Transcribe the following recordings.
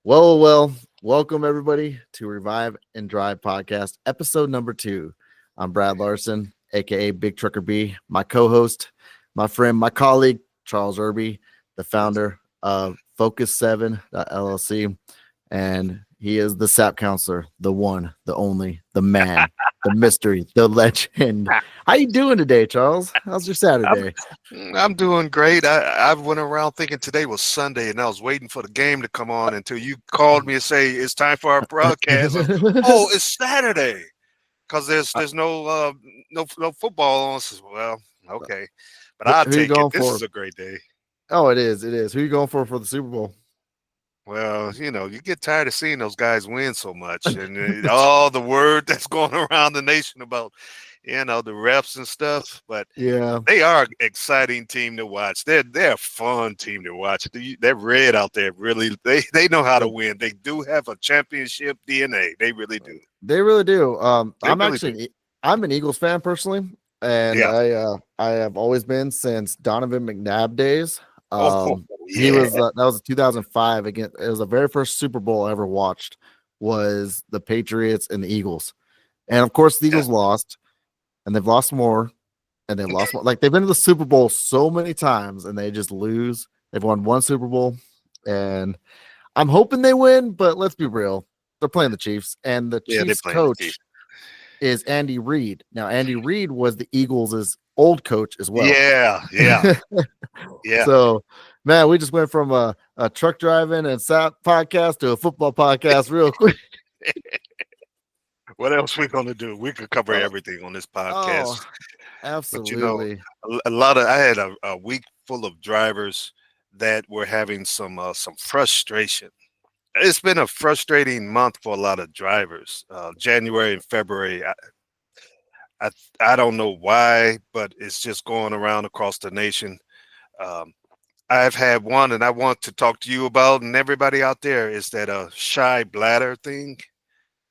Well, welcome everybody to Revive and Drive podcast, episode number 2. I'm Brad Larson, aka BigTruckerB, my co-host, my friend, my colleague, Charles Irby, the founder of Focus 7 LLC, and he is the SAP counselor, the one, the only, the man, the mystery, the legend. How you doing today, Charles? How's your Saturday? I'm doing great. I went around thinking today was Sunday, and I was waiting for the game to come on until you called me and say it's time for our broadcast. Oh, it's Saturday, because there's no football on. I said, well, okay, but I'll Who you take it. going This for? is a great day. Oh, it is. It is. Who you going for the Super Bowl? Well, you get tired of seeing those guys win so much, and all the word that's going around the nation about, the refs and stuff. But Yeah. they are an exciting team to watch. They're a fun team to watch. They're red out there. Really, they know how to win. They do have a championship DNA. They really do. They really do. They really do. I'm an Eagles fan personally, and Yeah. I have always been since Donovan McNabb days. Oh, He yeah. was that was 2005 again. It was the very first Super Bowl I ever watched was the Patriots and the Eagles, and of course the Eagles lost, and they've lost more, and they've lost more. Like they've been to the Super Bowl so many times, and they just lose. They've won one Super Bowl, and I'm hoping they win, but let's be real. They're playing the Chiefs, and the Yeah, they're Chiefs playing the coach Chiefs. is Andy Reid. Now, Andy Reid was the Eagles' old coach as well. Yeah. So, man, we just went from a truck driving and SAP podcast to a football podcast real quick. What else we gonna do? We could cover everything on this podcast. Absolutely. But I had a week full of drivers that were having some frustration. It's been a frustrating month for a lot of drivers. January and February, I don't know why, but it's just going around across the nation. I've had one, and I want to talk to you about, and everybody out there, is that shy bladder thing.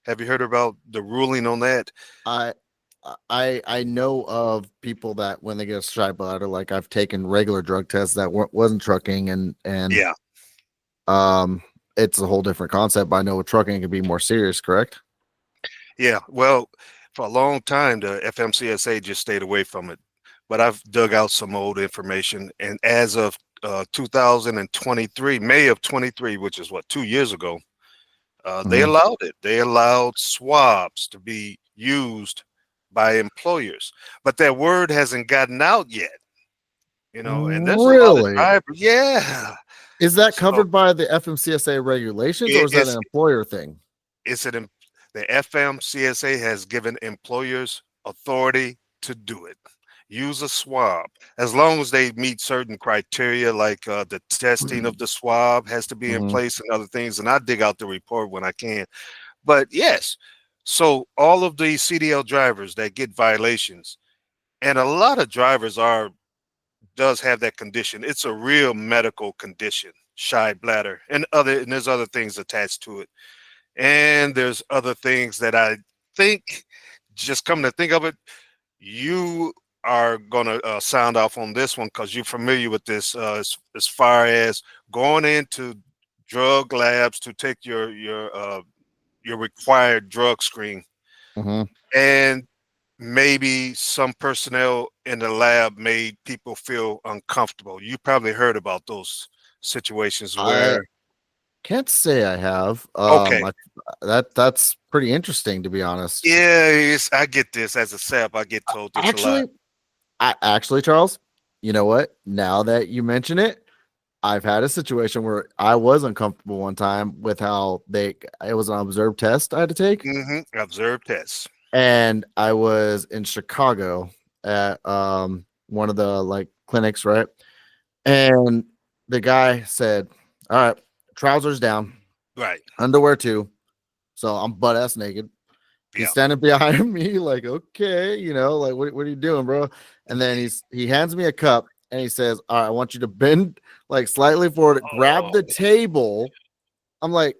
Have you heard about the ruling on that? I know of people that when they get a shy bladder, like I've taken regular drug tests that wasn't trucking, and Yeah. It's a whole different concept. But I know with trucking it can be more serious, correct? Yeah. Well, for a long time, the FMCSA just stayed away from it. But I've dug out some old information, and as of 2023, May of 23, which is 2 years ago, they allowed it. They allowed swabs to be used by employers, but that word hasn't gotten out yet. And there's a lot of drivers. Yeah. Is that covered by the FMCSA regulations, or is that an employer thing? The FMCSA has given employers authority to do it. Use a swab as long as they meet certain criteria, like the testing of the swab has to be in place and other things. And I dig out the report when I can. But yes, so all of these CDL drivers that get violations, and a lot of drivers does have that condition. It's a real medical condition, shy bladder, and there's other things attached to it. And there's other things that I think, just come to think of it, you are going to sound off on this one because you're familiar with this as far as going into drug labs to take your required drug screen. And maybe some personnel in the lab made people feel uncomfortable. You probably heard about those situations where can't say I have. Okay. That's pretty interesting, to be honest. Yeah, I get this as a SAP. I get told this a lot. Actually, Charles, you know what? Now that you mention it, I've had a situation where I was uncomfortable one time with how it was an observed test I had to take. Observed test. And I was in Chicago at one of the clinics, right? And the guy said, "All right, trousers down, right, underwear too." So I'm butt ass naked. He's standing behind me, like, okay, what are you doing, bro? And then he hands me a cup and he says, "All right, I want you to bend slightly forward, grab the table." I'm like,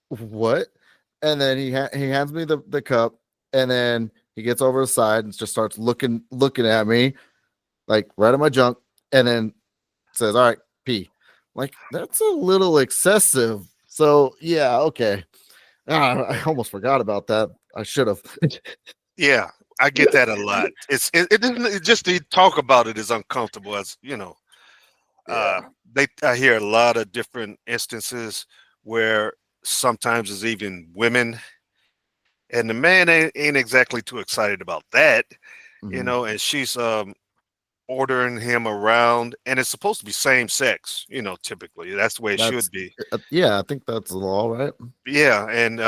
what? And then he hands me the cup, and then he gets over the side and just starts looking at me, right at my junk, and then says, "All right, pee." Like, that's a little excessive So yeah, okay. I almost forgot about that. I should have. Yeah, I get that a lot. It just to talk about it is uncomfortable, as you know. Yeah. Uh, I hear a lot of different instances where sometimes it's even women, and the man ain't exactly too excited about that, Mhm. and she's ordering him around, and it's supposed to be same sex, typically that's the way it That's should be. yeah. I think that's the law, right? Yeah, and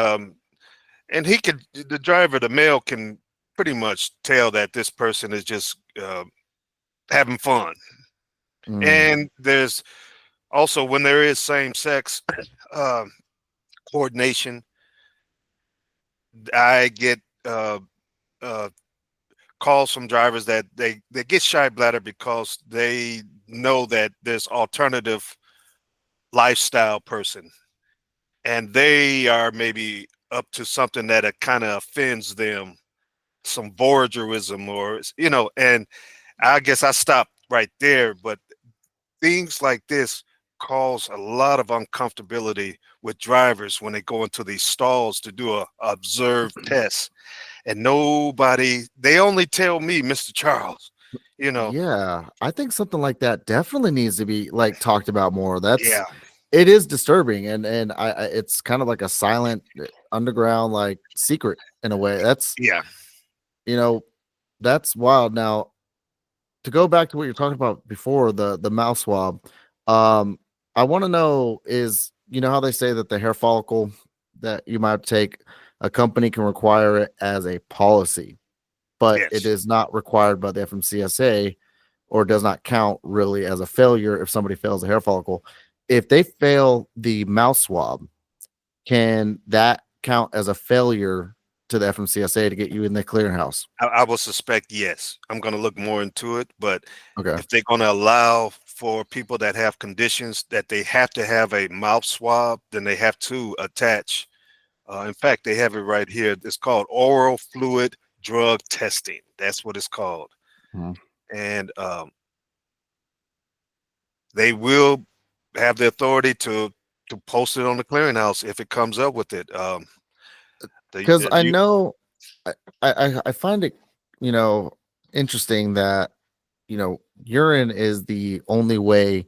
the driver, the male, can pretty much tell that this person is just having fun. Mm. And there's also, when there is same sex um coordination, I get uh, calls from drivers that they get shy bladder because they know that there's alternative lifestyle person, and they are maybe up to something that kind of offends them, some voyagerism, or and I guess I stopped right there. But things like this cause a lot of uncomfortability with drivers when they go into these stalls to do a observed test, and they only tell me, Mr. Charles, you know Yeah, I think something like that definitely needs to be like talked about more. That's yeah, it is disturbing, and it's kind of like a silent underground like secret in a way. yeah. You know that's wild. Now to go back to what you're talking about before the mouth swab, um, I want to know is how they say that the hair follicle that you might take, a company can require it as a policy, but it Yes. is not required by the FMCSA or does not count really as a failure if somebody fails a hair follicle. If they fail the mouth swab, can that count as a failure to the FMCSA to get you in the clearinghouse? I will suspect yes. I'm going to look more into it, but Okay. if they're going to allow for people that have conditions that they have to have a mouth swab, then they have to attach. In fact, they have it right here. It's called oral fluid drug testing. That's what it's called, Mhm. and they will have the authority to post it on the clearinghouse if it comes up with it. Because I You know I find it, you know, interesting that, urine is the only way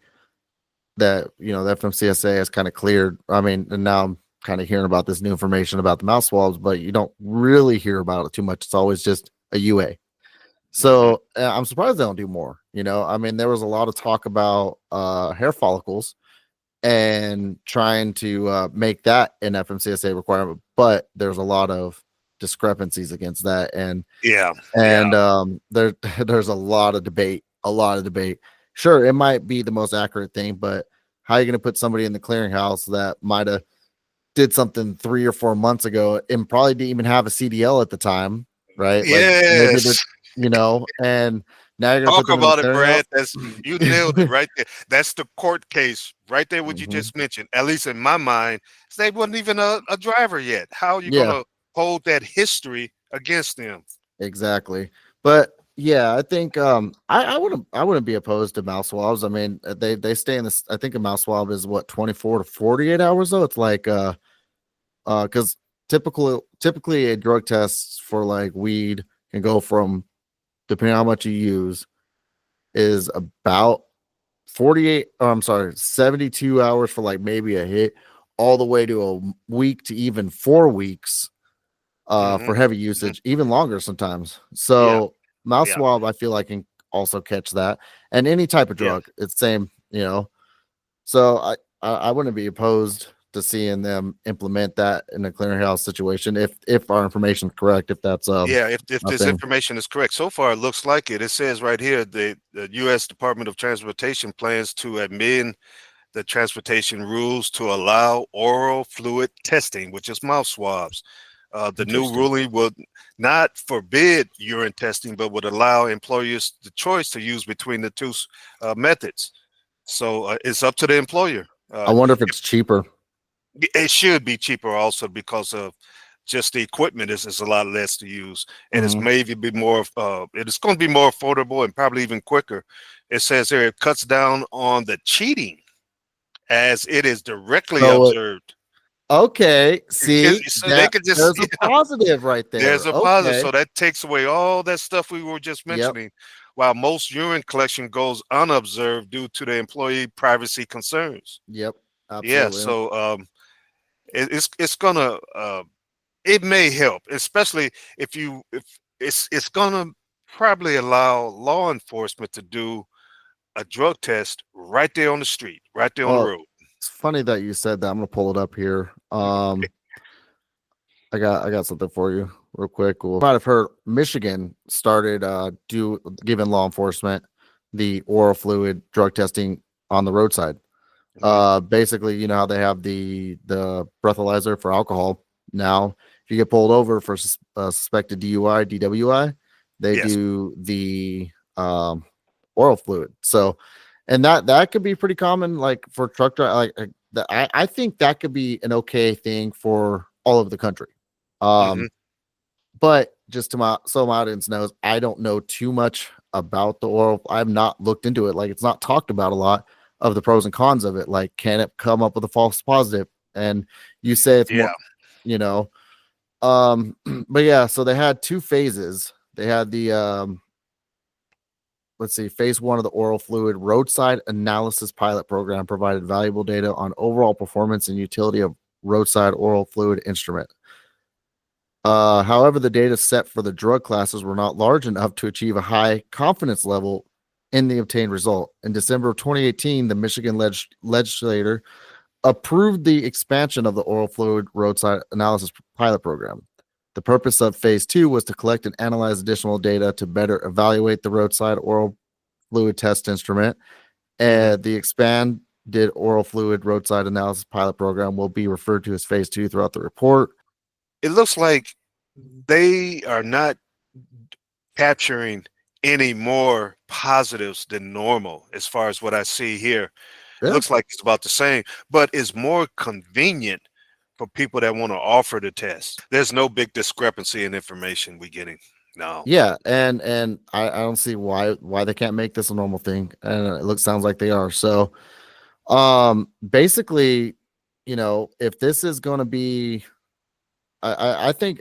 that, the FMCSA has kind of cleared. I mean, and now I'm kind of hearing about this new information about the mouth swabs, but you don't really hear about it too much. It's always just a UA. Mhm. So I'm surprised they don't do more. I mean, there was a lot of talk about hair follicles and trying to make that an FMCSA requirement, but there's a lot of discrepancies against that, and Yeah, yeah, and there there's a lot of debate. Sure, it might be the most accurate thing, but how are you going to put somebody in the clearinghouse that might have did something 3 or 4 months ago and probably didn't even have a CDL at the time, right? Like maybe they're, yes. and now you're going to Talk put them in the about it, clearinghouse. Brad. You nailed it right there. That's the court case right there. What you Mhm. just mentioned, at least in my mind, they wasn't even a driver yet. How are you Yeah, gonna hold that history against them? exactly. But yeah, I think I wouldn't be opposed to mouse swabs. I mean, they stay in this. I think a mouse swab is what 24 to 48 hours though. It's like because typically a drug test for like weed can go from, depending on how much you use, is about 48, I'm sorry, 72 hours for like maybe a hit, all the way to a week to even 4 weeks Hmm. for heavy Hmm. usage, even longer sometimes. Yeah, So mouth yeah, swab, I feel like can also catch that, and any type of yeah. drug, it's same. So I wouldn't be opposed to seeing them implement that in a clearinghouse situation if our information is correct, if that's Yeah, if a this thing. information is correct, so far it looks like it. It says right here the U.S. Department of Transportation plans to amend the transportation rules to allow oral fluid testing, which is mouth swabs. The new Interesting. ruling would not forbid urine testing, but would allow employers the choice to use between the two methods. So it's up to the employer. I wonder if it's cheaper. It should be cheaper also because of just the equipment is a lot less to use, and it's Mhm. maybe be more it's going to be more affordable and probably even quicker. It says here it cuts down on the cheating as it is directly So observed. Okay, see So they that could just there's a positive right there's there. a positive. Okay. So that takes away all that stuff we were just Yep. mentioning. While most urine collection goes unobserved due to the employee privacy concerns. Yep. Yeah, Absolutely. so it's gonna it may help, especially if it's gonna probably allow law enforcement to do a drug test right there on the street, right there on the Well, road. it's funny that you said that. I'm gonna pull it up here. I got something for you real quick. Well, you might have heard Michigan started giving law enforcement the oral fluid drug testing on the roadside. Mhm. Basically, you know how they have the breathalyzer for alcohol. Now, if you get pulled over for suspected DUI, DWI, they Yes. do the oral fluid. So, and that could be pretty common, like for truck drive. I think that could be an okay thing for all over the country. Mhm. But just to my audience knows, I don't know too much about the oral. I've not looked into it. Like it's not talked about a lot of the pros and cons of it. Like, can it come up with a false positive? And you say it's more, Yeah. you know. Um, but yeah, so they had two phases. They had the let's see, phase one of the oral fluid roadside analysis pilot program provided valuable data on overall performance and utility of roadside oral fluid instrument. However, the data set for the drug classes were not large enough to achieve a high confidence level in the obtained result. In December of 2018, the Michigan legislature approved the expansion of the oral fluid roadside analysis pilot program. The purpose of phase two was to collect and analyze additional data to better evaluate the roadside oral fluid test instrument. Mhm. And the expanded oral fluid roadside analysis pilot program will be referred to as phase two throughout the report. It looks like they are not capturing any more positives than normal as far as what I see here. It Yeah. looks like it's about the same, but it's more convenient for people that want to offer the test. There's no big discrepancy in information we getting now. Yeah, and I don't see why they can't make this a normal thing, and sounds like they are. So, basically, if this is going to be, I think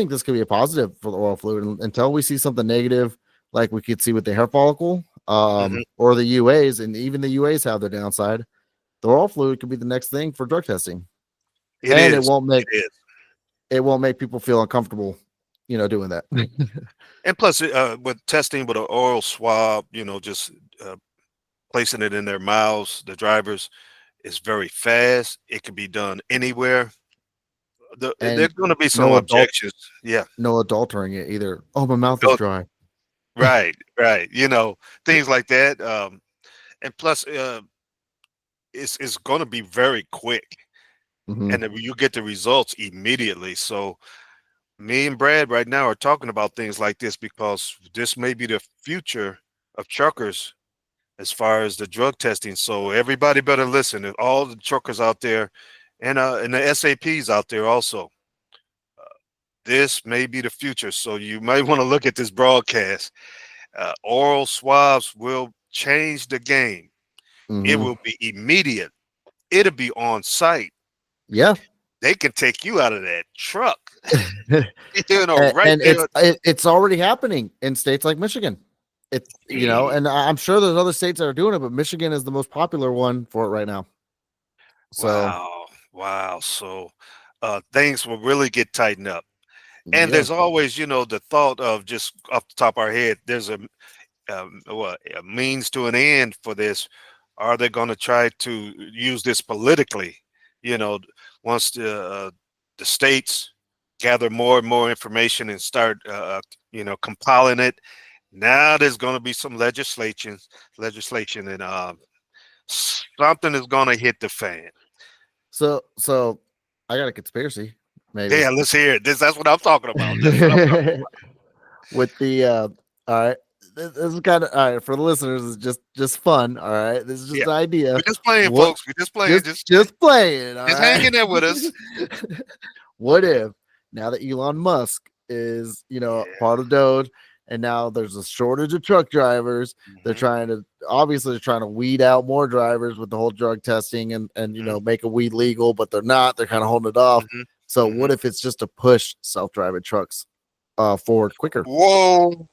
this could be a positive for the oral fluid until we see something negative, like we could see with the hair follicle, Mhm. or the UAs, and even the UAs have their downside. The oral fluid could be the next thing for drug testing, It and it is. won't make It is. it won't make people feel uncomfortable, doing that. And plus, with testing with an oral swab, just uh, placing it in their mouths, the drivers is very fast. It can be done anywhere. And There's going to be some no adult objections. Yeah. no adultering it either. Oh, my mouth is Don't- dry. Right. Right. Things like that. And plus, it's going to be very quick, Hmm. and then you get the results immediately. So me and Brad right now are talking about things like this because this may be the future of truckers as far as the drug testing. So everybody better listen. And all the truckers out there, and the SAPs out there also. This may be the future. So you might want to look at this broadcast. Oral swabs will change the game. It Hmm. will be immediate. It'll be on site. Yeah. They can take you out of that truck. and, Right and there. it's already happening in states like Michigan. Mm, And I'm sure there's other states that are doing it, but Michigan is the most popular one for it right now. So, wow. Wow. So things will really get tightened up. And yeah. there's always, the thought of just off the top of our head, there's a means to an end for this. Are they going to try to use this politically? You know, once the states gather more and more information and start, compiling it. Now there's going to be some legislation, and something is going to hit the fan. So I got a conspiracy, maybe. Yeah, let's hear it. That's what I'm talking about. That's what I'm talking about. With the all right. This is kind of all right for the listeners. It's just fun. All right, this is just Yeah, an idea. we're just playing, What folks. We're just playing. just playing. All Just right. hang in there with us. What if now that Elon Musk is Yeah. part of Doge, and now there's a shortage of truck drivers. They're Mhm, trying to obviously they're trying to weed out more drivers with the whole drug testing and mhm, make a weed legal, but they're not. They're kind of holding it off. mhm, So mhm. what if it's just to push self-driving trucks forward quicker? Whoa,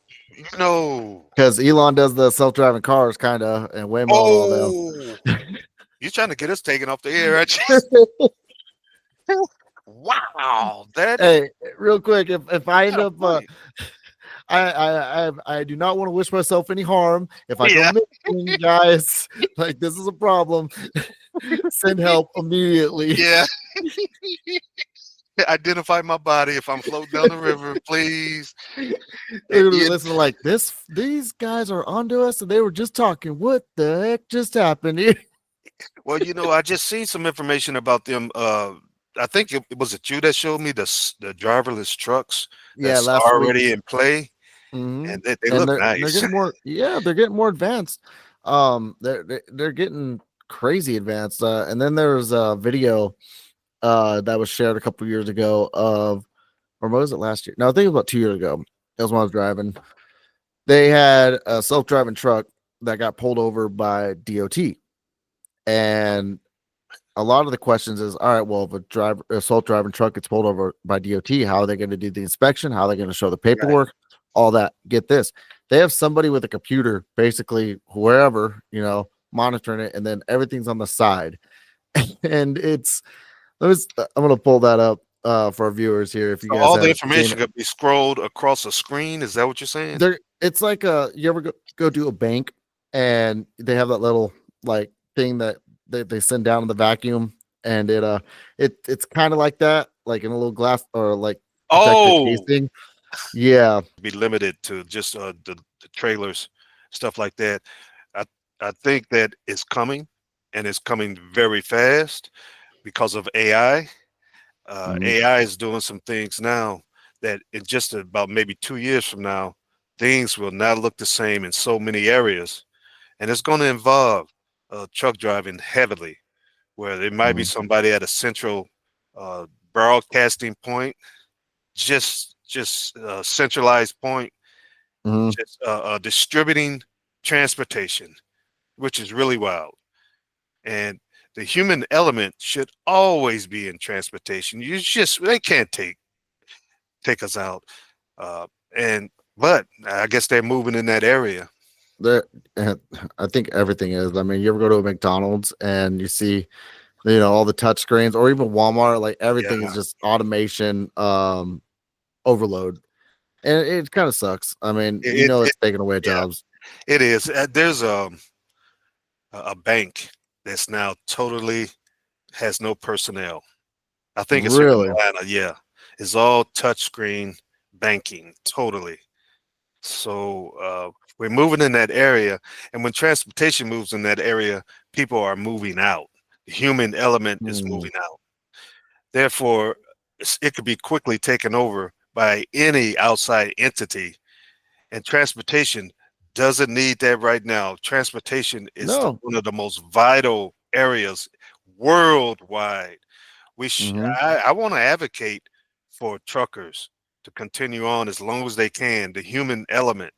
no. Because Elon does the self-driving cars kind of, and Waymo and all them. Oh, you're trying to get us taken off the air, aren't you? Wow, that Hey, real quick, if I you end got a up, point. I do not want to wish myself any harm. If I go Yeah. missing, guys, like this is a problem. Send help immediately. Yeah. Identify my body if I'm floating down the river, please. They're gonna be You listening like this. These guys are onto us, and they were just talking. What the heck just happened here? well, I just seen some information about them. I think it was it you that showed me the driverless trucks Yeah, that's last week. already in play, Hmm. and they And look they're nice. getting more. Yeah, they're getting more advanced. They're getting crazy advanced. And then there was a video that was shared a couple years ago of, or was it last year? No, I think it was about 2 years ago. That was when I was driving. They had a self-driving truck that got pulled over by DOT, and a lot of the questions is, all right, well, if a self-driving truck gets pulled over by DOT, how are they going to do the inspection? How are they going to show the Right. paperwork? All that. Get this. They have somebody with a computer, basically wherever, monitoring it, and then everything's on the side. And I'm gonna pull that up for our viewers here if you So guys all the haven't seen information it. could be scrolled across a screen. Is that what you're saying? It's like you ever go do a bank and they have that little like thing that they send down in the vacuum, and it's kind of like that, like in a little glass or like protected Oh, casing. Yeah. be limited to just the trailers, stuff like that. I I think that is coming, and it's coming very fast because of AI. Mhm. AI is doing some things now that in just about maybe 2 years from now, things will not look the same in so many areas, and it's going to involve truck driving heavily, where there might be Mhm. somebody at a central uh, broadcasting point, just a centralized point, Mhm. just distributing transportation, which is really wild. And the human element should always be in transportation. They can't take us out. Uh, and but I guess they're moving in that area. There, I think everything is. I mean, you ever go to a McDonald's and you see, all the touch screens, or even Walmart, like everything Yeah, is just automation overload, and it kind of sucks. I mean, it it's taking away yeah, jobs. it is. There's a bank that's now totally has no personnel. I think it's here in Really? Atlanta. Yeah, it's all touchscreen banking, totally. So we're moving in that area, and when transportation moves in that area, people are moving out. The human element is Mm, moving out. Therefore, it could be quickly taken over by any outside entity, and transportation doesn't need that right now. Transportation is no. one of the most vital areas worldwide. Hmm. I want to advocate for truckers to continue on as long as they can. The human element,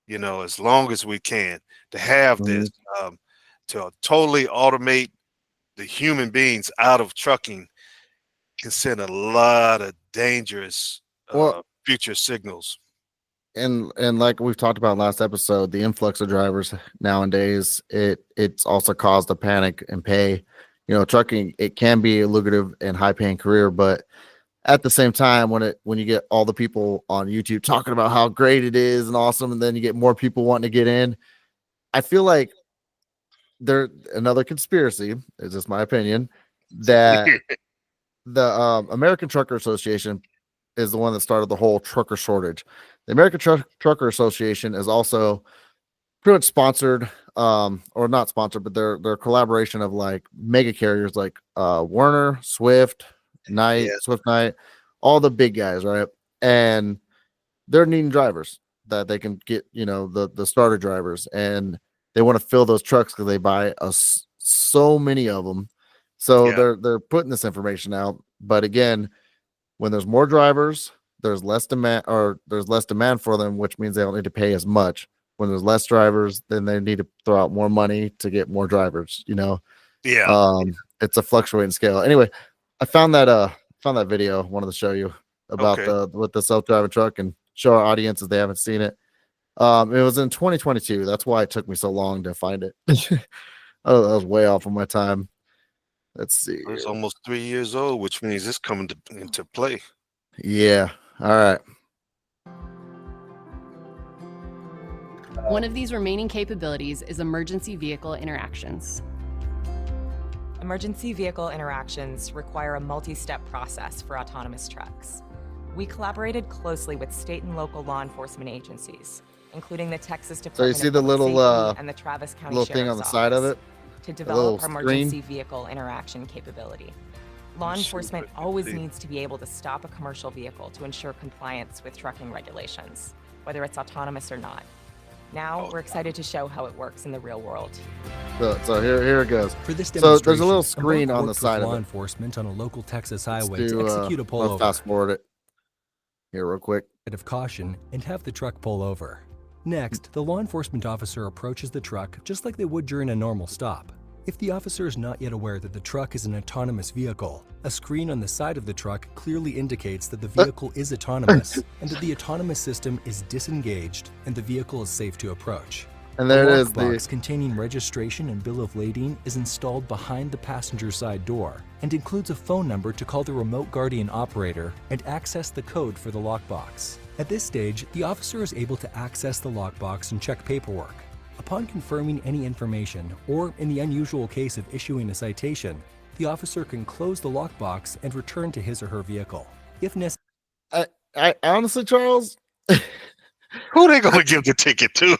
as long as we can, to have Hmm. this, to totally automate the human beings out of trucking can send a lot of dangerous Well, future signals. and like we've talked about last episode, the influx of drivers nowadays, it's also caused a panic and pay. Trucking, it can be a lucrative and high paying career, but at the same time, when you get all the people on YouTube talking about how great it is and awesome, and then you get more people wanting to get in, I feel like there another conspiracy, is just my opinion, that the American Trucker Association is the one that started the whole trucker shortage. The American Trucker Association is also pretty much sponsored, or not sponsored, but they're a collaboration of like mega carriers like Werner, Yeah, Swift Knight, all the big guys, right? And they're needing drivers that they can get, the starter drivers, and they want to fill those trucks because they buy so many of them. So yeah, they're putting this information out. But again, when there's more drivers, there's less demand for them, which means they don't need to pay as much. When there's less drivers, then they need to throw out more money to get more drivers. Yeah. It's a fluctuating scale. Anyway, I found that video. Wanted to show you about Okay. the self-driving truck and show our audience if they haven't seen it. It was in 2022. That's why it took me so long to find it. Oh, that was way off of my time. Let's see. It's almost 3 years old, which means it's coming into play. Yeah. All right. One of these remaining capabilities is emergency vehicle interactions. Emergency vehicle interactions require a multi-step process for autonomous trucks. We collaborated closely with state and local law enforcement agencies, including the Texas Department see of the Public little, Safety and the Travis County little thing on Sheriff's the side of Office, it? to The little develop our emergency screen? vehicle interaction capability. Law Let's see enforcement if I can always see. needs to be able to stop a commercial vehicle to ensure compliance with trucking regulations, whether it's autonomous or not. Now, we're excited to show how it works in the real world. So here it goes. For this So demonstration, there's a little screen Embark on the worked with side of law it. enforcement on a local Texas Let's highway to do, execute a I'll pullover. fast forward it here real quick. Of caution and have the truck pull over. Next, the law enforcement officer approaches the truck just like they would during a normal stop. If the officer is not yet aware that the truck is an autonomous vehicle, a screen on the side of the truck clearly indicates that the vehicle is autonomous and that the autonomous system is disengaged and the vehicle is safe to approach. And there it a is. lockbox containing registration and bill of lading is installed behind the passenger side door and includes a phone number to call the remote guardian operator and access the code for the lockbox. At this stage, the officer is able to access the lockbox and check paperwork. Upon confirming any information, or in the unusual case of issuing a citation, the officer can close the lockbox and return to his or her vehicle. If necessary, I honestly, Charles, Who are they going to give the ticket to?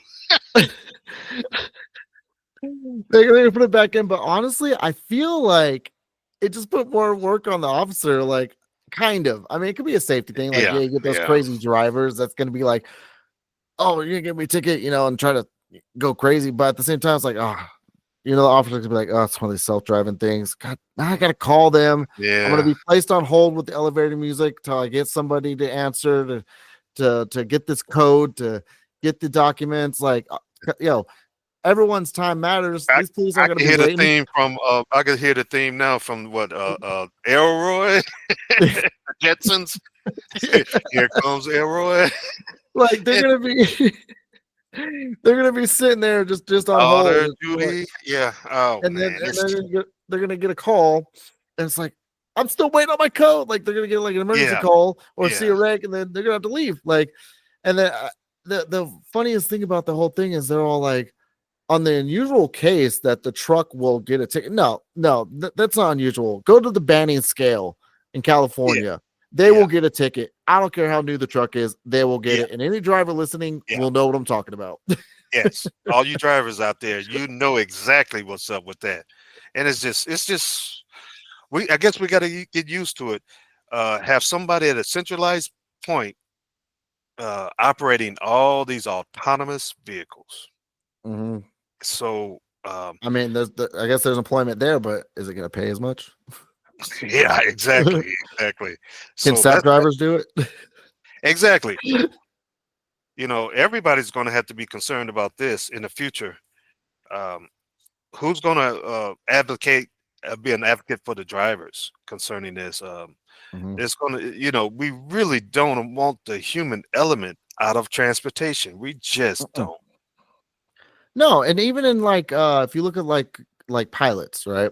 they're gonna put it back in, but honestly, I feel like it just put more work on the officer. Like, kind of. I mean, it could be a safety thing. Like, Yeah, you get those yeah. crazy drivers that's gonna be like, "Oh, you're gonna give me a ticket," and try to go crazy. But at the same time, it's like, the officer could be like, "Oh, it's one of these self-driving things. God, now I gotta call them. I'm gonna Yeah. be placed on hold with the elevator music till I get somebody to answer to get this code, to get the documents. Like, everyone's time matters. These police I aren't can gonna hear be the waiting." theme from I can hear the theme now from Elroy, the Jetsons. Here comes Elroy. Like, they're gonna be they're gonna be sitting there just on hold. Daughter It's like- Judy. Yeah. Oh and then man. and It's- then they're gonna get a call, and it's like, I'm still waiting on my code. Like, they're gonna get like an emergency Yeah. call or see a Yeah. wreck, and then they're gonna have to leave. Like, and then the funniest thing about the whole thing is they're all like, on the unusual case that the truck will get a ticket. No, that's not unusual. Go to the banning scale in California. They will get a ticket. I don't care how new the truck is. They will get it. And any driver listening will know what I'm talking about. Yes. All you drivers out there, you know exactly what's up with that. And it's just I guess we got to get used to it. Have somebody at a centralized point operating all these autonomous vehicles. Mhm. So I mean, I guess there's employment there, but is it going to pay as much? yeah, exactly. Can So SAP drivers do it? exactly. Everybody's going to have to be concerned about this in the future. Who's going to be an advocate for the drivers concerning this? Mhm. It's going to, we really don't want the human element out of transportation. We just don't. No, and even in if you look at like pilots, right?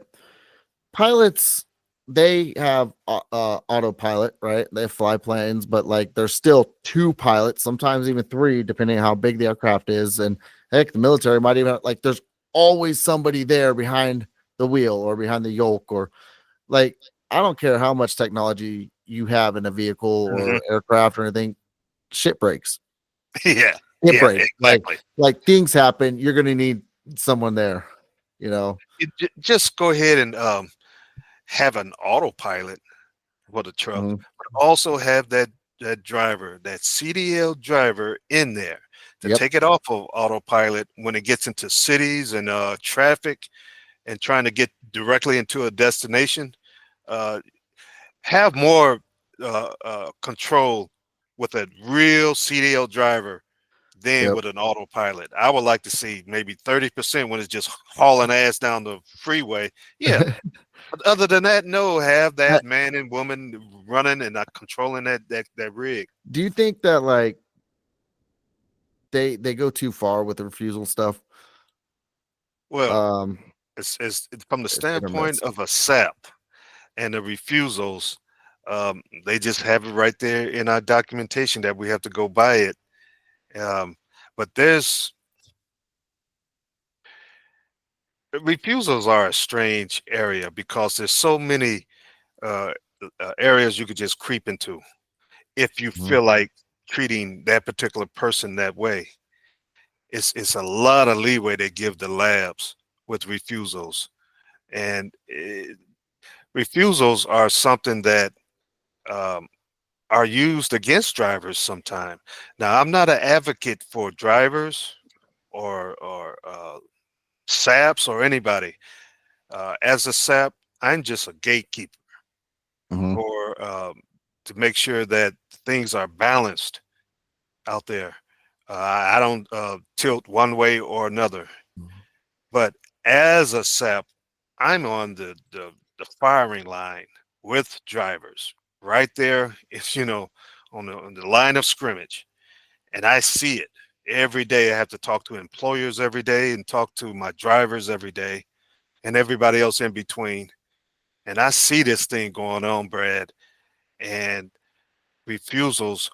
Pilots, they have autopilot, right? They fly planes, but like there's still two pilots, sometimes even three, depending on how big the aircraft is. And heck, the military might even there's always somebody there behind the wheel or behind the yoke, or like, I don't care how much technology you have in a vehicle or aircraft or anything, shit breaks. Yeah. It breaks. Exactly. Like things happen, you're gonna need someone there, Just go ahead and have an autopilot for the truck, Mhm. but also have that driver, that CDL driver in there to Yep. take it off of autopilot when it gets into cities and traffic and trying to get directly into a destination. Have more control with a real CDL driver than Yep. with an autopilot. I would like to see maybe 30% when it's just hauling ass down the freeway. Yeah. But other than that, no, have Uh, that man and woman running and not controlling that rig. Do you think that like they go too far with the refusal stuff? Well, Um, it's from the it's hit or standpoint miss. of a SAP and the refusals, they just have it right there in our documentation that we have to go by it. Um, but there's refusals are a strange area because there's so many uh, areas you could just creep into if you Mhm. feel like treating that particular person that way. It's a lot of leeway they give the labs with refusals, and refusals are something that um, are used against drivers sometime. Now, I'm not an advocate for drivers or SAPs or anybody. As a SAP, I'm just a gatekeeper Mhm. for to make sure that things are balanced out there. I don't tilt one way or another. But as a SAP, I'm on the firing line with drivers right there. It's on the line of scrimmage, and I see it every day. I have to talk to employers every day and talk to my drivers every day and everybody else in between. And I see this thing going on, Brad. And refusals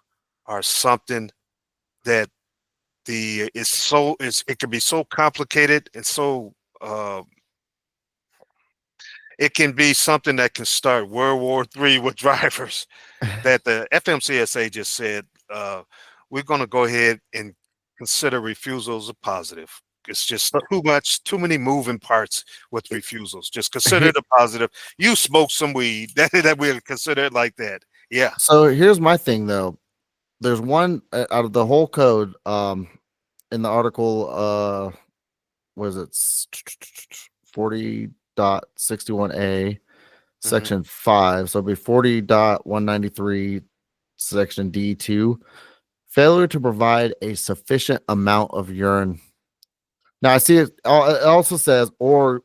are something that the it's so it can be so complicated and so it can be something that can start World War III with drivers that the FMCSA just said, we're going to go ahead and consider refusals a positive. It's just But too many moving parts with refusals. Just consider he- it a positive. You smoke some weed, that we'll consider it like that. Yeah. so here's my thing though. There's one out of the whole code. In the article, was it 40.61a Hmm. section 5? So it'll be 40.193 section D2. Failure to provide a sufficient amount of urine. Now I see it also says or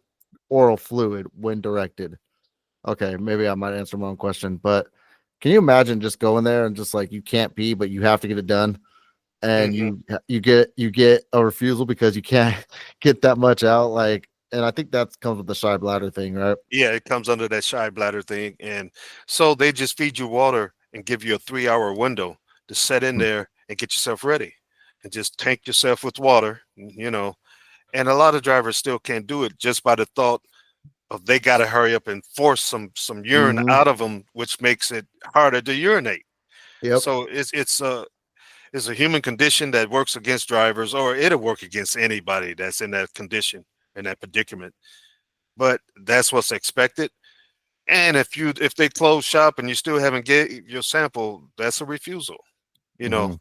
oral fluid when directed. Okay, maybe I might answer my own question, but can you imagine just going there and just like you can't pee, but you have to get it done, and Hmm. you get a refusal because you can't get that much out, like, and I think that comes with the shy bladder thing, right? Yeah, it comes under that shy bladder thing. And so they just feed you water and give you a 3-hour window to set in Mm. there and get yourself ready and just tank yourself with water. And a lot of drivers still can't do it just by the thought of they got to hurry up and force some urine Mhm. out of them, which makes it harder to urinate. Yep. So it's a human condition that works against drivers, or it'll work against anybody that's in that condition, in that predicament. But that's what's expected. And if they close shop and you still haven't get your sample, that's a refusal. You know, Mhm.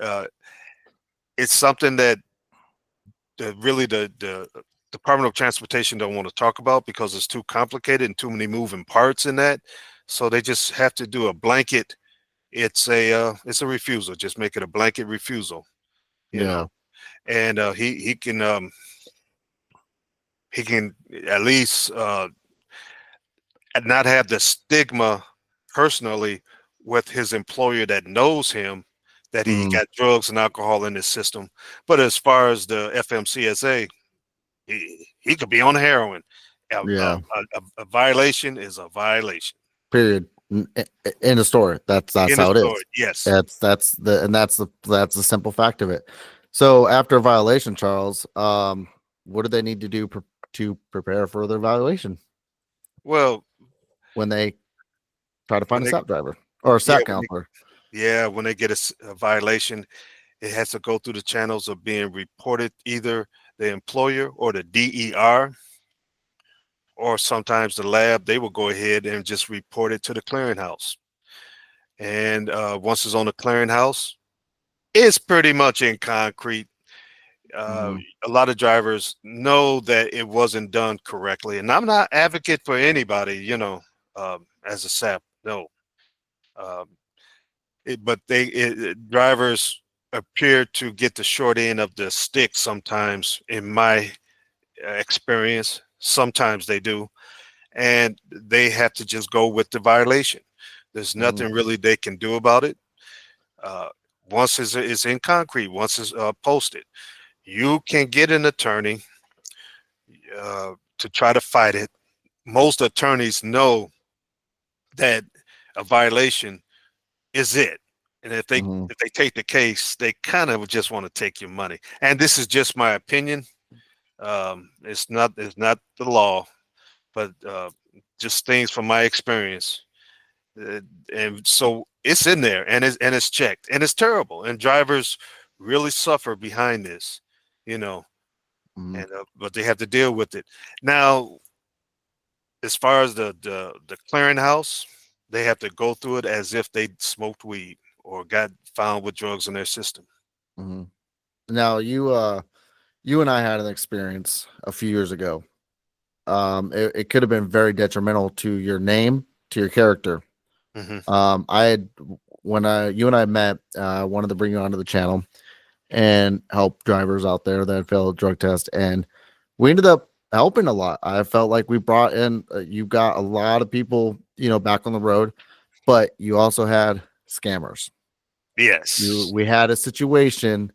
uh, it's something that really the Department of Transportation don't want to talk about because it's too complicated and too many moving parts in that. So they just have to do a blanket. It's a refusal. Just make it a blanket refusal. You know, Yeah. and he can at least not have the stigma personally with his employer that knows him that he Mhm. got drugs and alcohol in his system. But as far as the FMCSA, he could be on heroin. Yeah. A violation is a violation. Period. In the store. That's In the how it story, is. yes. That's the simple fact of it. So after a violation, Charles, what do they need to do to prepare for their violation Well, when they try to find when a they SAP driver or a yeah SAP when they, counselor? yeah when they get a violation, it has to go through the channels of being reported either the employer or the DER, or sometimes the lab. They will go ahead and just report it to the clearinghouse. And once it's on the clearinghouse, it's pretty much in concrete. Uh, Mhm. a lot of drivers know that it wasn't done correctly, and I'm not advocate for anybody, as a SAP. No, um, but drivers appear to get the short end of the stick sometimes. In my experience, sometimes they do, and they have to just go with the violation. There's nothing really they can do about it. Uh, once it's in concrete, once it's posted, you can get an attorney to try to fight it. Most attorneys know that a violation is it, and if they take the case, they kind of just want to take your money. And this is just my opinion. It's not the law, but just things from my experience. And so it's in there, and it's checked, and it's terrible, and drivers really suffer behind this, you know. And but they have to deal with it. Now, as far as the clearinghouse, they have to go through it as if they smoked weed or got found with drugs in their system. Now, you and I had an experience a few years ago. It could have been very detrimental to your name, to your character. I had you and I met, wanted to bring you onto the channel and help drivers out there that failed a drug test, and we ended up helping a lot. I felt like we brought in, you got a lot of people, back on the road, but you also had scammers. Yes. We had a situation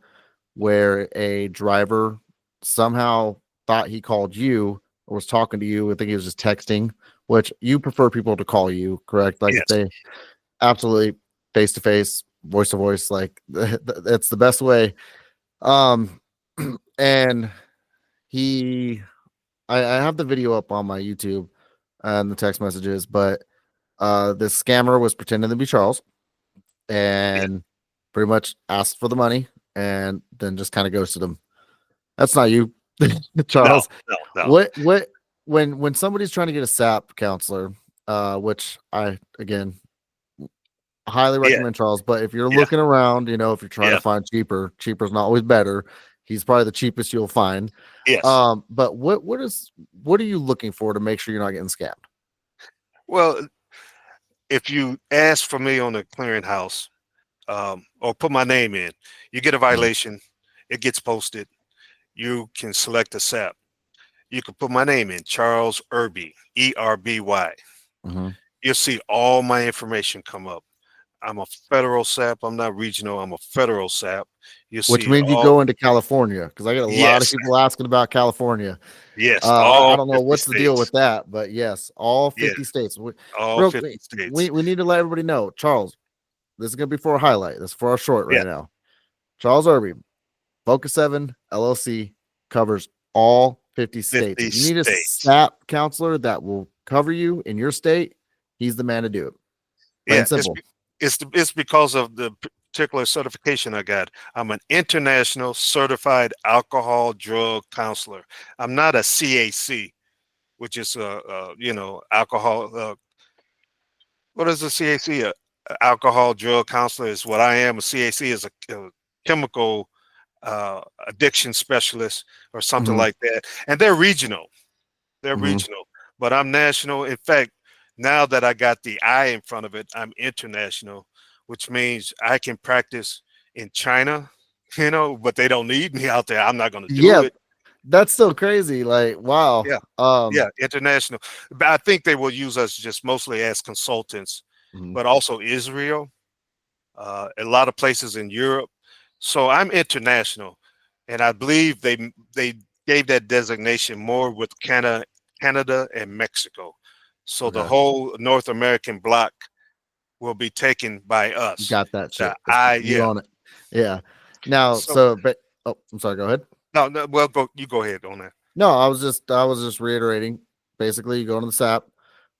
where a driver somehow thought he called you or was talking to you. I think he was just texting, which you prefer people to call you, correct? Like, Yes. if they absolutely face to face, voice to voice, like that's the best way. And I have the video up on my YouTube and the text messages, but this scammer was pretending to be Charles and pretty much asked for the money and then just kind of ghosted him. That's not you, Charles. No. What when somebody's trying to get a SAP counselor, which I again highly recommend Charles, but if you're looking around, if you're trying to find cheaper's not always better. He's probably the cheapest you'll find. Yes. But what are you looking for to make sure you're not getting scammed? Well, if you ask for me on the clearinghouse, or put my name in, you get a violation. It gets posted. You can select a SAP. You can put my name in, Charles Irby, ERBY. You'll see all my information come up. I'm a federal SAP. I'm not regional. I'm a federal SAP. Which means you go into California, because I get a lot of people asking about California. Yes. I don't know what's states. the deal with that, but yes, all 50 states. All 50 states. We need to let everybody know, Charles, this is going to be for a highlight. This is for our short right now. Charles Irby, Focus 7 LLC covers all 50 states. If you need a SAP counselor that will cover you in your state, he's the man to do it. Plain simple. It's because of the particular certification I got. I'm an international certified alcohol drug counselor. I'm not a CAC, which is alcohol. What is a CAC? Alcohol drug counselor is what I am. A CAC is a chemical addiction specialist or something like that, and they're regional. Regional, but I'm national. In fact, now that I got the I in front of it, I'm international, which means I can practice in China, but they don't need me out there. I'm not going to do it. That's still crazy. Like, wow. International. But I think they will use us just mostly as consultants, but also Israel, a lot of places in Europe. So I'm international, and I believe they gave that designation more with Canada and Mexico. So the whole North American block will be taken by us. You got that shit. You own it. Yeah. Now, but I'm sorry. Go ahead. No. Well, you go ahead on that. No, I was just reiterating. Basically, you go into the SAP,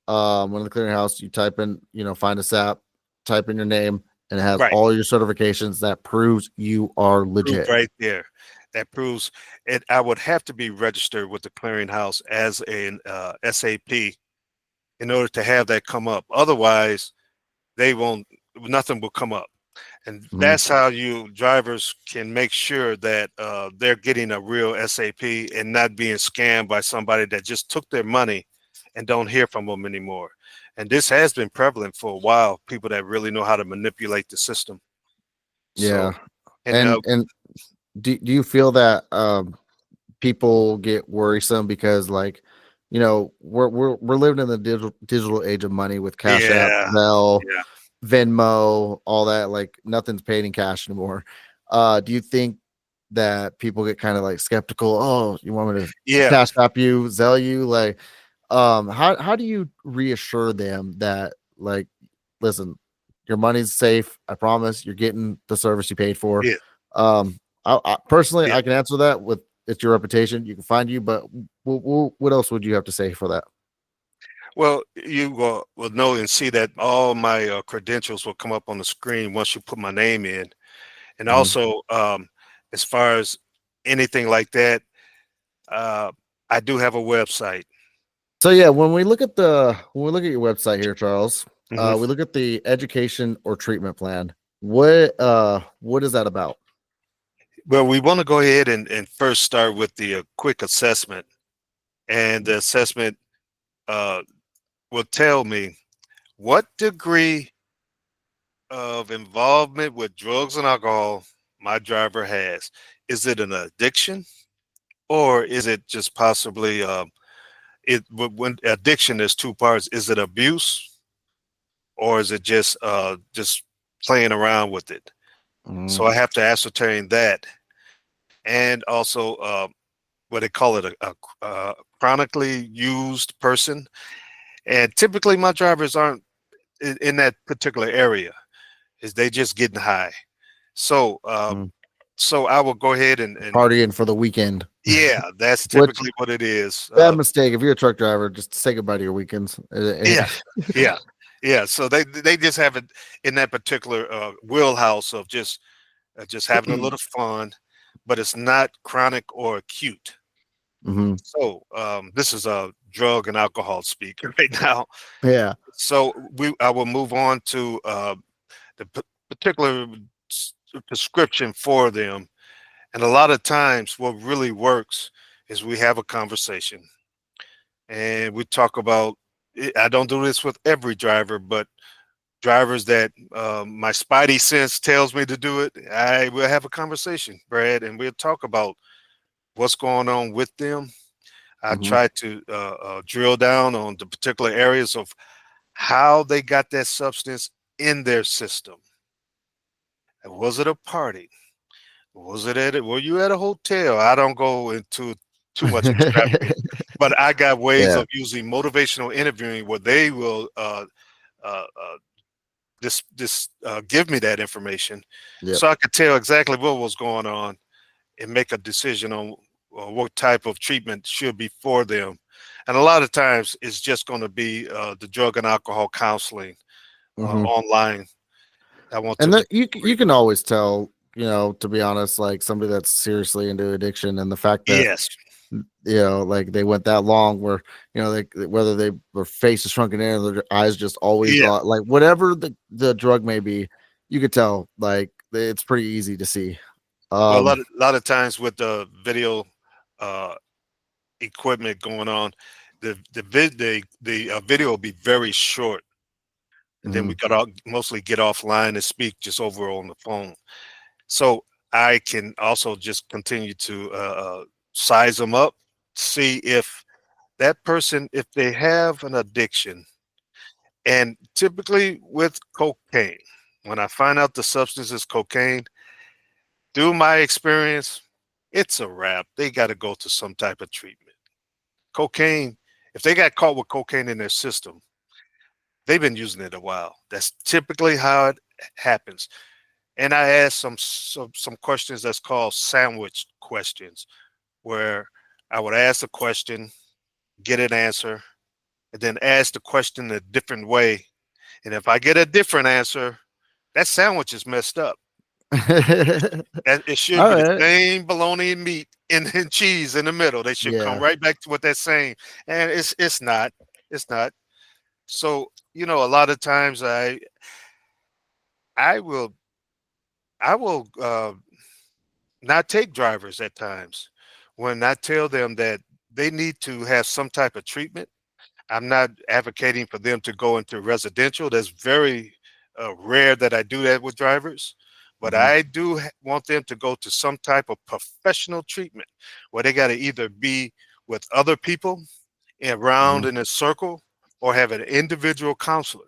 one of the clearinghouse. You type in, find a SAP, type in your name, and it has all your certifications that proves you are legit. Right there. That proves it. I would have to be registered with the clearinghouse as an SAP in order to have that come up. Otherwise, nothing will come up. And that's how you drivers can make sure that they're getting a real SAP and not being scammed by somebody that just took their money and don't hear from them anymore. And this has been prevalent for a while. People that really know how to manipulate the system. Yeah. So, and And do you feel that people get worrisome because, like, you know, we're living in the digital age of money with Cash App, yeah, Zelle, yeah, Venmo, all that. Like, nothing's paid in cash anymore. Do you think that people get kind of like skeptical? Oh, you want me to yeah. Cash App you, Zelle you? Like, how do you reassure them that, like, listen, your money's safe. I promise you're getting the service you paid for. Yeah, I personally, yeah. I can answer that with, it's your reputation. You can find you, but what else would you have to say for that? Well, you will know and see that all my credentials will come up on the screen once you put my name in. And Mhm. also, as far as anything like that, uh, I do have a website. So yeah, when we look at your website here, Charles, Mhm. we look at the education or treatment plan. What is that about? Well, we want to go ahead and first start with the quick assessment. And the assessment uh, will tell me what degree of involvement with drugs and alcohol my driver has. Is it an addiction, or is it just possibly when addiction, there's two parts. Is it abuse, or is it just playing around with it? Mhm. So I have to ascertain that, and also what they call it, a chronically used person. And typically, my drivers aren't in that particular area. Is they just getting high? So Mhm. so I will go ahead and Partying for the weekend. yeah, that's Which, typically what it is. bad mistake. If you're a truck driver, just say goodbye to your weekends. Yeah, yeah, yeah. So they just have it in that particular wheelhouse of just having a little fun, but it's not chronic or acute. Mhm. So this is a drug and alcohol speak right now. Yeah. So I will move on to the particular prescription for them. And a lot of times, what really works is we have a conversation and we talk about. I don't do this with every driver, but drivers that my spidey sense tells me to do it, I will have a conversation, Brad, and we'll talk about what's going on with them. I Mhm. try to drill down on the particular areas of how they got that substance in their system. Was it a party? Was it were you at a hotel? I don't go into too much extravagance, but I got ways Yeah. of using motivational interviewing where they will give me that information, Yep. so I could tell exactly what was going on and make a decision on what type of treatment should be for them. And a lot of times, it's just going to be the drug and alcohol counseling Mhm. online. I want And to then just you can always tell, you know, to be honest, like somebody that's seriously into addiction, and the fact that, yes, you know, like they went that long where, you know, they, whether they their face is shrunken in or their eyes just always yeah. like whatever the drug may be, you could tell, like, it's pretty easy to see. Well, Um, a lot of times with the video uh, equipment going on, the video will be very short, and then we mhm, got to mostly get offline and speak just over on the phone. So I can also just continue to size them up, see if that person, if they have an addiction, and typically with cocaine, when I find out the substance is cocaine, through my experience, it's a wrap. They got to go to some type of treatment. Cocaine, if they got caught with cocaine in their system, they've been using it a while. That's typically how it happens. And I asked some questions that's called sandwich questions, where I would ask a question, get an answer, and then ask the question a different way. And if I get a different answer, that sandwich is messed up. It should all be the right, same bologna and meat and cheese in the middle. They should come yeah, right back to what they're saying. And it's not. It's not. So, a lot of times I will I will not take drivers at times when I tell them that they need to have some type of treatment. I'm not advocating for them to go into residential. That's very rare that I do that with drivers. But Mhm. I do want them to go to some type of professional treatment where they got to either be with other people around Mhm. in a circle or have an individual counselor.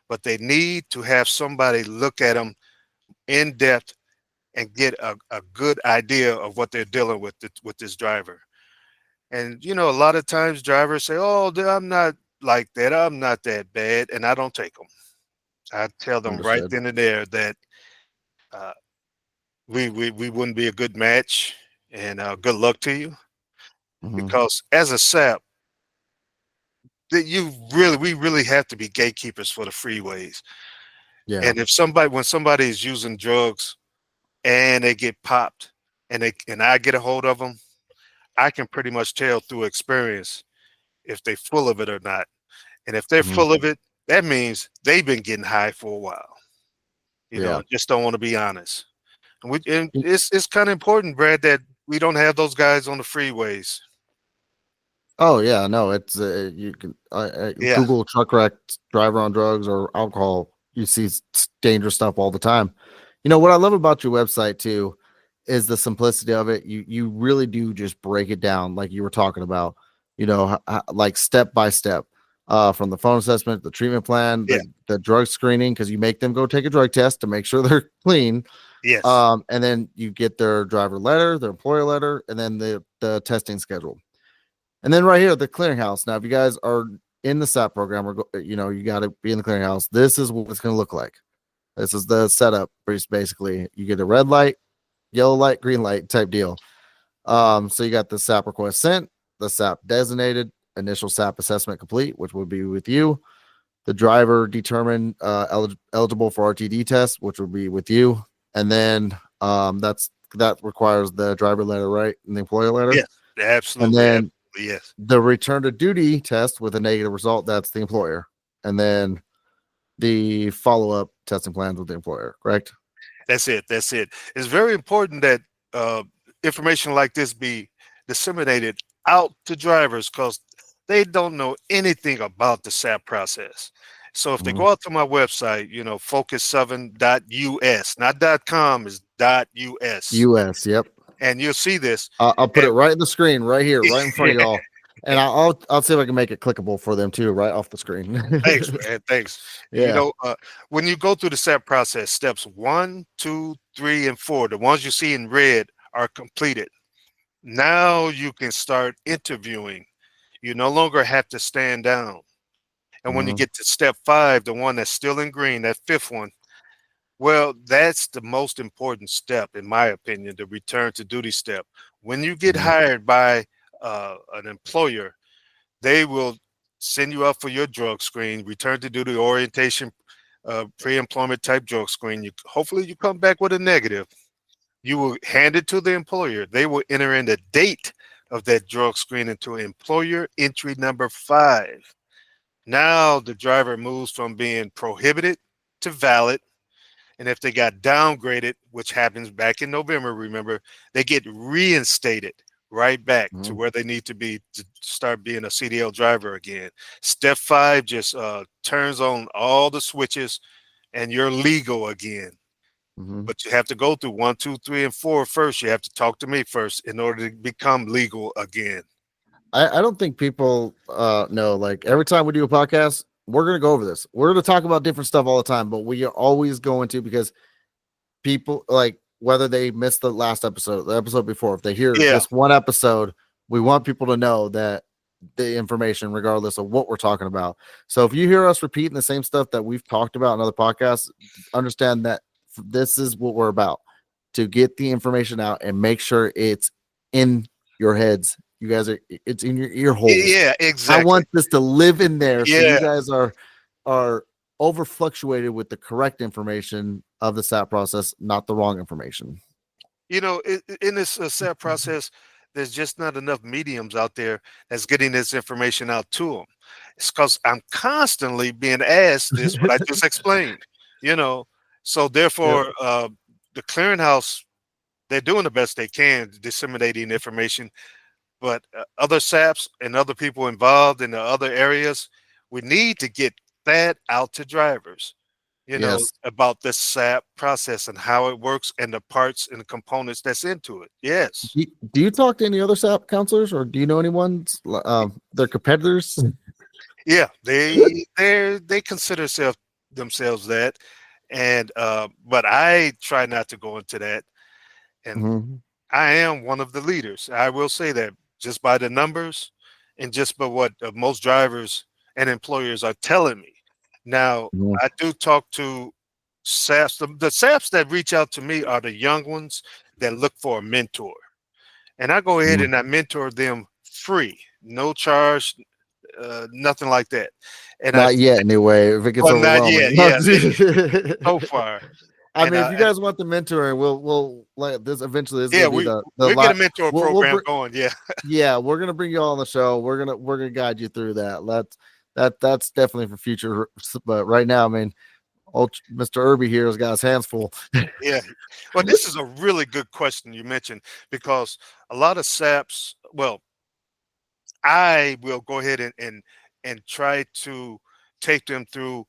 But they need to have somebody look at them in depth and get a good idea of what they're dealing with this driver. And a lot of times drivers say, "Oh, I'm not like that. I'm not that bad," and I don't take them. I tell them right Understood. then and there that uh, we wouldn't be a good match, and good luck to you, Mhm. because as a SAP, that we really have to be gatekeepers for the freeways. Yeah. And when somebody is using drugs and they get popped, and I get a hold of them, I can pretty much tell through experience if they're full of it or not. And if they're Mhm. full of it, that means they've been getting high for a while. Yeah. Just don't want to be honest. And it's kind of important, Brad, that we don't have those guys on the freeways. Oh yeah, no, it's you can Yeah, Google truck wreck driver on drugs or alcohol. You see dangerous stuff all the time. What I love about your website too is the simplicity of it. You really do just break it down like you were talking about. Like step by step, from the phone assessment, the treatment plan, yeah, the drug screening, because you make them go take a drug test to make sure they're clean. yes, And then you get their driver letter, their employer letter, and then the testing schedule. And then right here, the clearinghouse. Now, if you guys are in the SAP program, or you got to be in the clearinghouse. This is what it's going to look like. This is the setup. Basically, you get a red light, yellow light, green light type deal. So you got the SAP request sent, the SAP designated, initial SAP assessment complete, which would be with you. The driver determined eligible for RTD test, which would be with you. And then that requires the driver letter, right, and the employer letter. yes, And absolutely, then absolutely, yes. the return to duty test with a negative result, that's the employer. And then the follow-up testing plans with the employer, correct? That's it. That's it. It's very important that uh, information like this be disseminated out to drivers because they don't know anything about the SAP process. So if they Mhm. go out to my website, focus7.us, not .com, is .us, US, yep. and you'll see this. I'll put And it right in the screen, right here, right in front of y'all. And I'll see if I can make it clickable for them too, right off the screen. thanks, man. Thanks. Yeah. When you go through the SAP process, steps 1, 2, 3, and 4, the ones you see in red are completed. Now you can start interviewing. You no longer have to stand down. And when you Mhm. get to step 5, the one that's still in green, that fifth one, well, that's the most important step, in my opinion, the return to duty step. When you get Mhm. hired by an employer, they will send you out for your drug screen, return to duty orientation, pre-employment type drug screen. Hopefully you come back with a negative. You will hand it to the employer. They will enter in the date of that drug screen into employer entry number 5. Now the driver moves from being prohibited to valid. And if they got downgraded, which happens back in November, remember, they get reinstated right back to Mhm. where they need to be to start being a CDL driver again. Step 5 just turns on all the switches and you're legal again. Mhm. But you have to go through 1, 2, 3, and 4 first. You have to talk to me first in order to become legal again. I don't think people know, like every time we do a podcast, we're gonna go over this. We're gonna talk about different stuff all the time, but we are always going to, because people, like, whether they missed the last episode, the episode before, if they hear Yeah, this one episode, we want people to know that the information, regardless of what we're talking about. So if you hear us repeating the same stuff that we've talked about in other podcasts, understand that this is what we're about, to get the information out and make sure it's in your heads. You guys it's in your ear holes. yeah, I exactly. want this to live in there, so you Yeah, guys are over fluctuated with the correct information of the SAT process, not the wrong information. in this SAP process, there's just not enough mediums out there that's getting this information out to them. It's because I'm constantly being asked this, what I just explained, you know. So Yep. therefore, the clearinghouse, they're doing the best they can disseminating information, but other SAPs and other people involved in the other areas, we need to get that out to drivers, Yes. about the SAP process and how it works and the parts and the components that's into it. Yes. Do you talk to any other SAP counselors, or do you know anyone, their competitors? Yeah, they consider themselves that, and but I try not to go into that, and Mhm. I am one of the leaders. I will say that just by the numbers and just by what most drivers and employers are telling me. Now, Mhm. I do talk to SAPs. The SAPs that reach out to me are the young ones that look for a mentor. And I go ahead Mhm. and I mentor them free, no charge, nothing like that. And I, Not yet, anyway. If it gets well, not overwhelming. yet. Yeah, so far. I And mean, if you guys want the mentoring, we'll like this. Eventually, this is yeah, gonna be the we'll get a lot. mentor We'll program bring, going. Yeah. yeah, we're gonna bring you all on the show. We're gonna guide you through that. That's definitely for future. But right now, I mean, old Mr. Irby here has got his hands full. Yeah. Well, this is a really good question you mentioned because a lot of SAPs, well, I will go ahead and try to take them through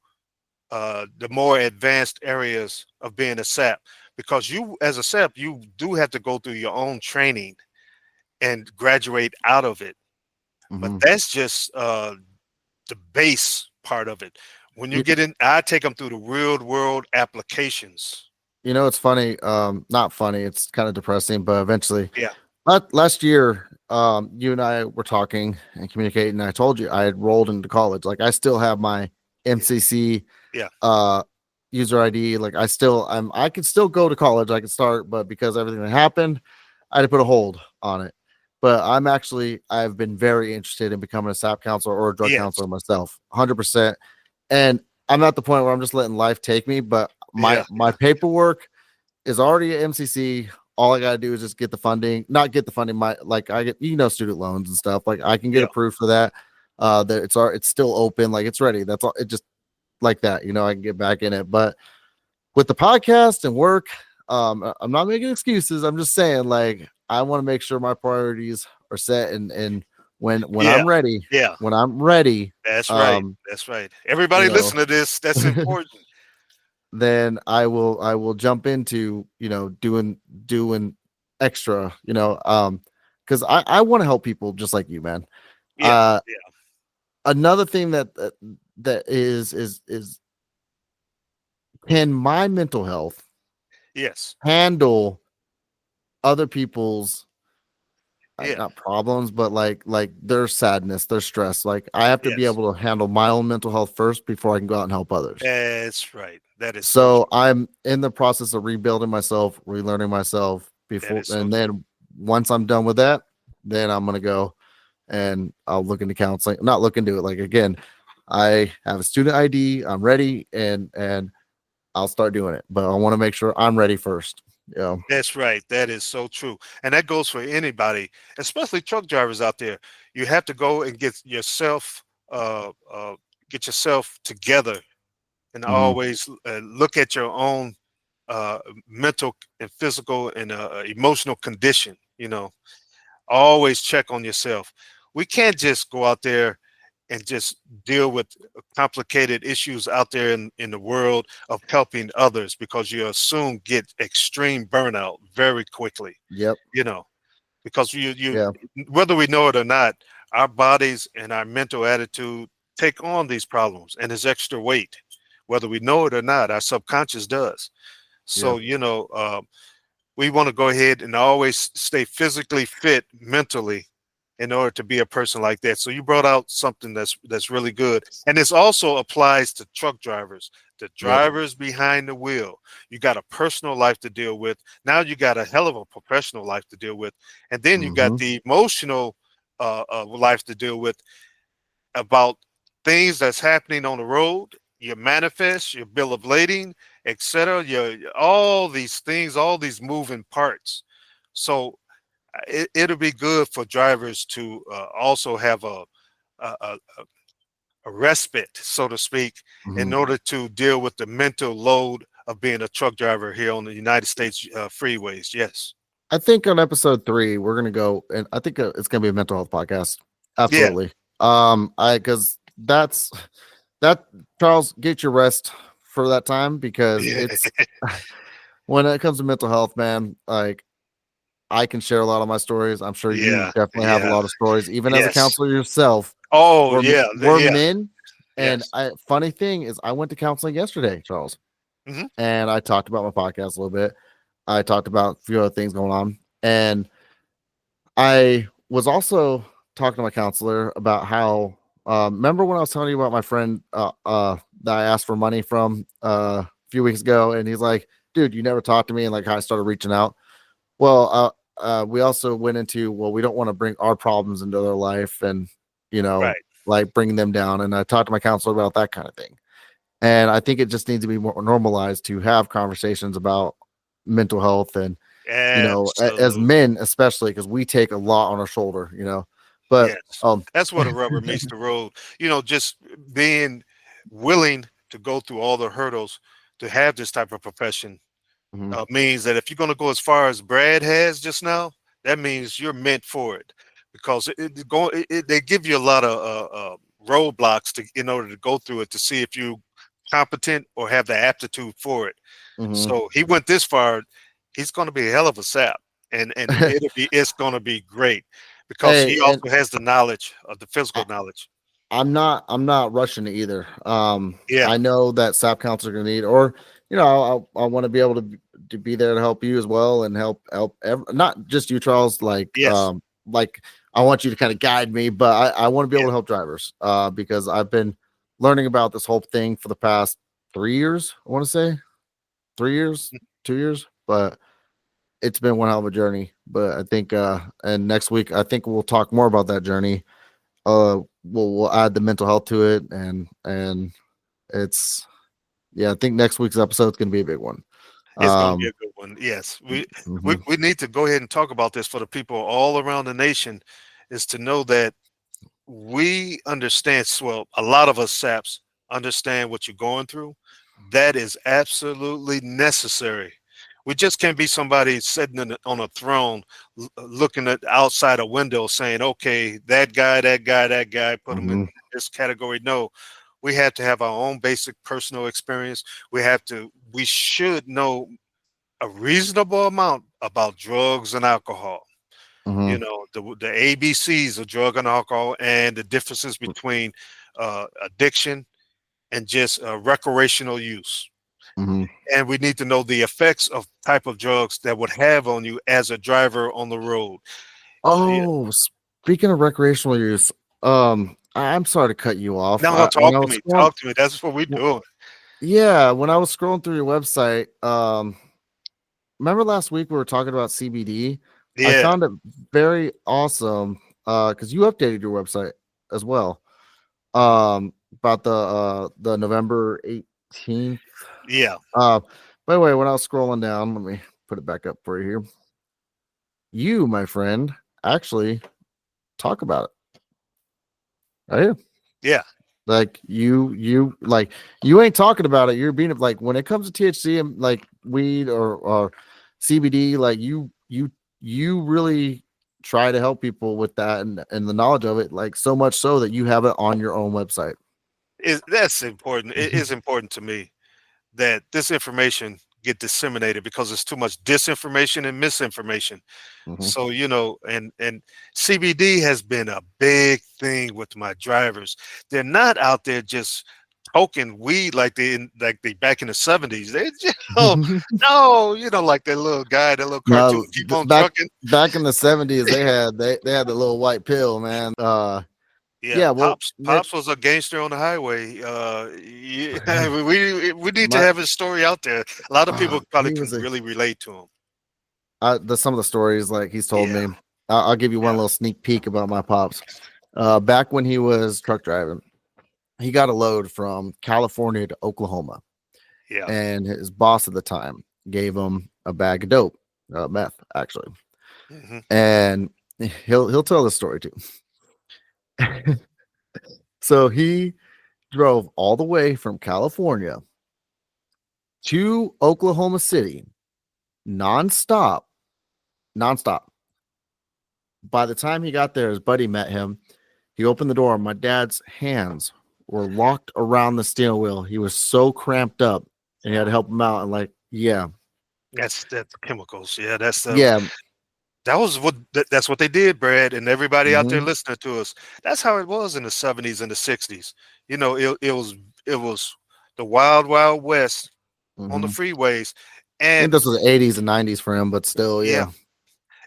the more advanced areas of being a SAP because you, as a SAP, you do have to go through your own training and graduate out of it. But Mhm. that's just the base part of it. When you You, get in, I take them through the real world applications. you know, it's funny. Not funny. It's kind of depressing, but eventually, Yeah. last year, you and I were talking and communicating. And I told you I had rolled into college. Like I still have my MCC Yeah. user ID. Like I could still go to college. I could start, but because everything that happened, I had to put a hold on it. But I've been very interested in becoming a SAP counselor or a drug Yes. counselor myself, 100%. And I'm at the point where I'm just letting life take me. But Yeah. my paperwork is already at MCC. All I gotta do is just get the funding, not get the funding. I get student loans and stuff. Like I can get Yeah. approved for that. That it's still open. Like it's ready. That's all. It just like that. I can get back in it. But with the podcast and work, I'm not making excuses. I'm just saying, like, I want to make sure my priorities are set, and when Yeah. I'm ready, Yeah. when I'm ready, That's right. um, That's right. you Everybody know, listen to this. That's important. then I will jump into doing extra, because I want to help people just like you, man. Yeah. Uh, Yeah. Another thing that is can my mental health Yes. handle other people's Yeah. not problems, but like their sadness, their stress. Like I have to be Yes. able to handle my own mental health first before I can go out and help others. That's right. That is so So true. I'm in the process of rebuilding myself, relearning myself That before, is so and true. then once I'm done with that, then I'm gonna go and I'll look into counseling. Not look into it. Like again, I have a student ID. I'm ready, and I'll start doing it. But I want to make sure I'm ready first. Yeah. That's right. That is so true. And that goes for anybody, especially truck drivers out there. You have to go and get yourself together and Mhm. always look at your own mental and physical and emotional condition. Always check on yourself. We can't just go out there and just deal with complicated issues out there in the world of helping others because you soon get extreme burnout very quickly, Yep. you know, because you Yeah. whether we know it or not, our bodies and our mental attitude take on these problems and it's extra weight. Whether we know it or not, our subconscious does. Yeah. So, we want to go ahead and always stay physically fit mentally in order to be a person like that. So you brought out something that's really good. And this also applies to truck drivers, the Yep. drivers behind the wheel. You got a personal life to deal with. Now you got a hell of a professional life to deal with. And then you got Mhm. the emotional life to deal with about things that's happening on the road, your manifest, your bill of lading, etc. All these things, all these moving parts. So it'll be good for drivers to also have a, a, a respite, so to speak, in Mhm. order to deal with the mental load of being a truck driver here on the United States freeways. Yes. I think on episode 3 we're gonna go, and I think it's gonna be a mental health podcast. Absolutely. Because that's that. Charles, get your rest for that time, because Yeah. it's when it comes to mental health, man. Like, I can share a lot of my stories. I'm sure you Yeah. definitely have a Yeah. lot of stories, even as a Yes. counselor yourself. Oh, We're, yeah. we're Yeah. men, and Yes. funny thing is, I went to counseling yesterday, Charles, Mhm. and I talked about my podcast a little bit. I talked about a few other things going on, and I was also talking to my counselor about how, remember when I was telling you about my friend that I asked for money from a few weeks ago, and he's like, dude, you never talked to me, and like how I started reaching out. Well, we also went into, well, we don't want to bring our problems into their life, and Right. like bring them down. And I talked to my counselor about that kind of thing. And I think it just needs to be more normalized to have conversations about mental health, and as Absolutely. men, especially, because we take a lot on our shoulder, but Yes. That's where the rubber meets the road. Just being willing to go through all the hurdles to have this type of profession mhm, means that if you're going to go as far as Brad has just now, that means you're meant for it, because they give you a lot of roadblocks in order to go through it to see if you competent or have the aptitude for it. mhm. So he went this far. He's going to be a hell of a sap, and it's going to be great because he Hey, and also has the knowledge of the physical I, knowledge. I'm not rushing it either. Yeah, I know that SAP counselor are gonna need, or I want to be able to be there to help you as well, and help not just you, Charles. yes, Like I want you to kind of guide me, but I want to be able yeah, to help drivers. Because I've been learning about this whole thing for the past 3 years. I want to say 3 years, 2 years, but it's been one hell of a journey. But I think, and next week I think we'll talk more about that journey. We'll add the mental health to it, and it's, yeah, I think next week's episode is going to be a big one. it's going to be um a good one. Yes, we, we mhm, we need to go ahead and talk about this for the people all around the nation, is to know that we understand. Well, a lot of us SAPs understand what you're going through. That is absolutely necessary. We just can't be somebody sitting on a throne, looking at outside a window saying, okay, that guy, that guy, that guy, put him mhm, in this category. No, we have to have our own basic personal experience. We should know a reasonable amount about drugs and alcohol. mhm, The ABCs of drug and alcohol, and the differences between addiction and just recreational use. mhm. And we need to know the effects of type of drugs that would have on you as a driver on the road. Yeah. Oh, speaking of recreational use, I'm sorry to cut you off. No, When talk I to was me. scrolling, Talk to me. That's what we're doing. yeah, when I was scrolling through your website, remember last week we were talking about CBD? I Yeah. found it very awesome, because you updated your website as well, about the November 18th. Yeah. Uh, by the way, when I was scrolling down, let me put it back up for you here. You, my friend, actually talk about it right here. Yeah. Like you ain't talking about it. You're being like, when it comes to THC and like weed or CBD, like you really try to help people with that, and the knowledge of it, like so much so that you have it on your own website. That's important. It is important to me that this information get disseminated, because there's too much disinformation and misinformation. Mhm. So, and CBD has been a big thing with my drivers. They're not out there just toking weed like they back in the 70s. They just, no, like that little guy, that little cartoon, No, keep on back trucking. back in the 70s, they had the little white pill, man. Yeah, Yeah, well, Pops was a gangster on the highway. Yeah, we need to my have his story out there. A lot of people probably he can was a really relate to him. some of the stories like he's told Yeah, me. I'll give you one yeah, little sneak peek about my pops. Back when he was truck driving, he got a load from California to Oklahoma, yeah. and his boss at the time gave him a bag of dope, meth actually, Hmm. and he'll tell the story too. So he drove all the way from California to Oklahoma City nonstop nonstop. By the time he got there, his buddy met him. He opened the door. My dad's hands were locked around the steering wheel. He was so cramped up, and he had to help him out. And like, yeah, That's chemicals. Yeah, that's yeah, that's what they did, Brad, and everybody out there mhm, listening to us. That's how it was in the 70s and the 60s. You know, it was the wild, wild west on the mhm. freeways. I think And this was the 80s and 90s for him, but still, yeah, yeah.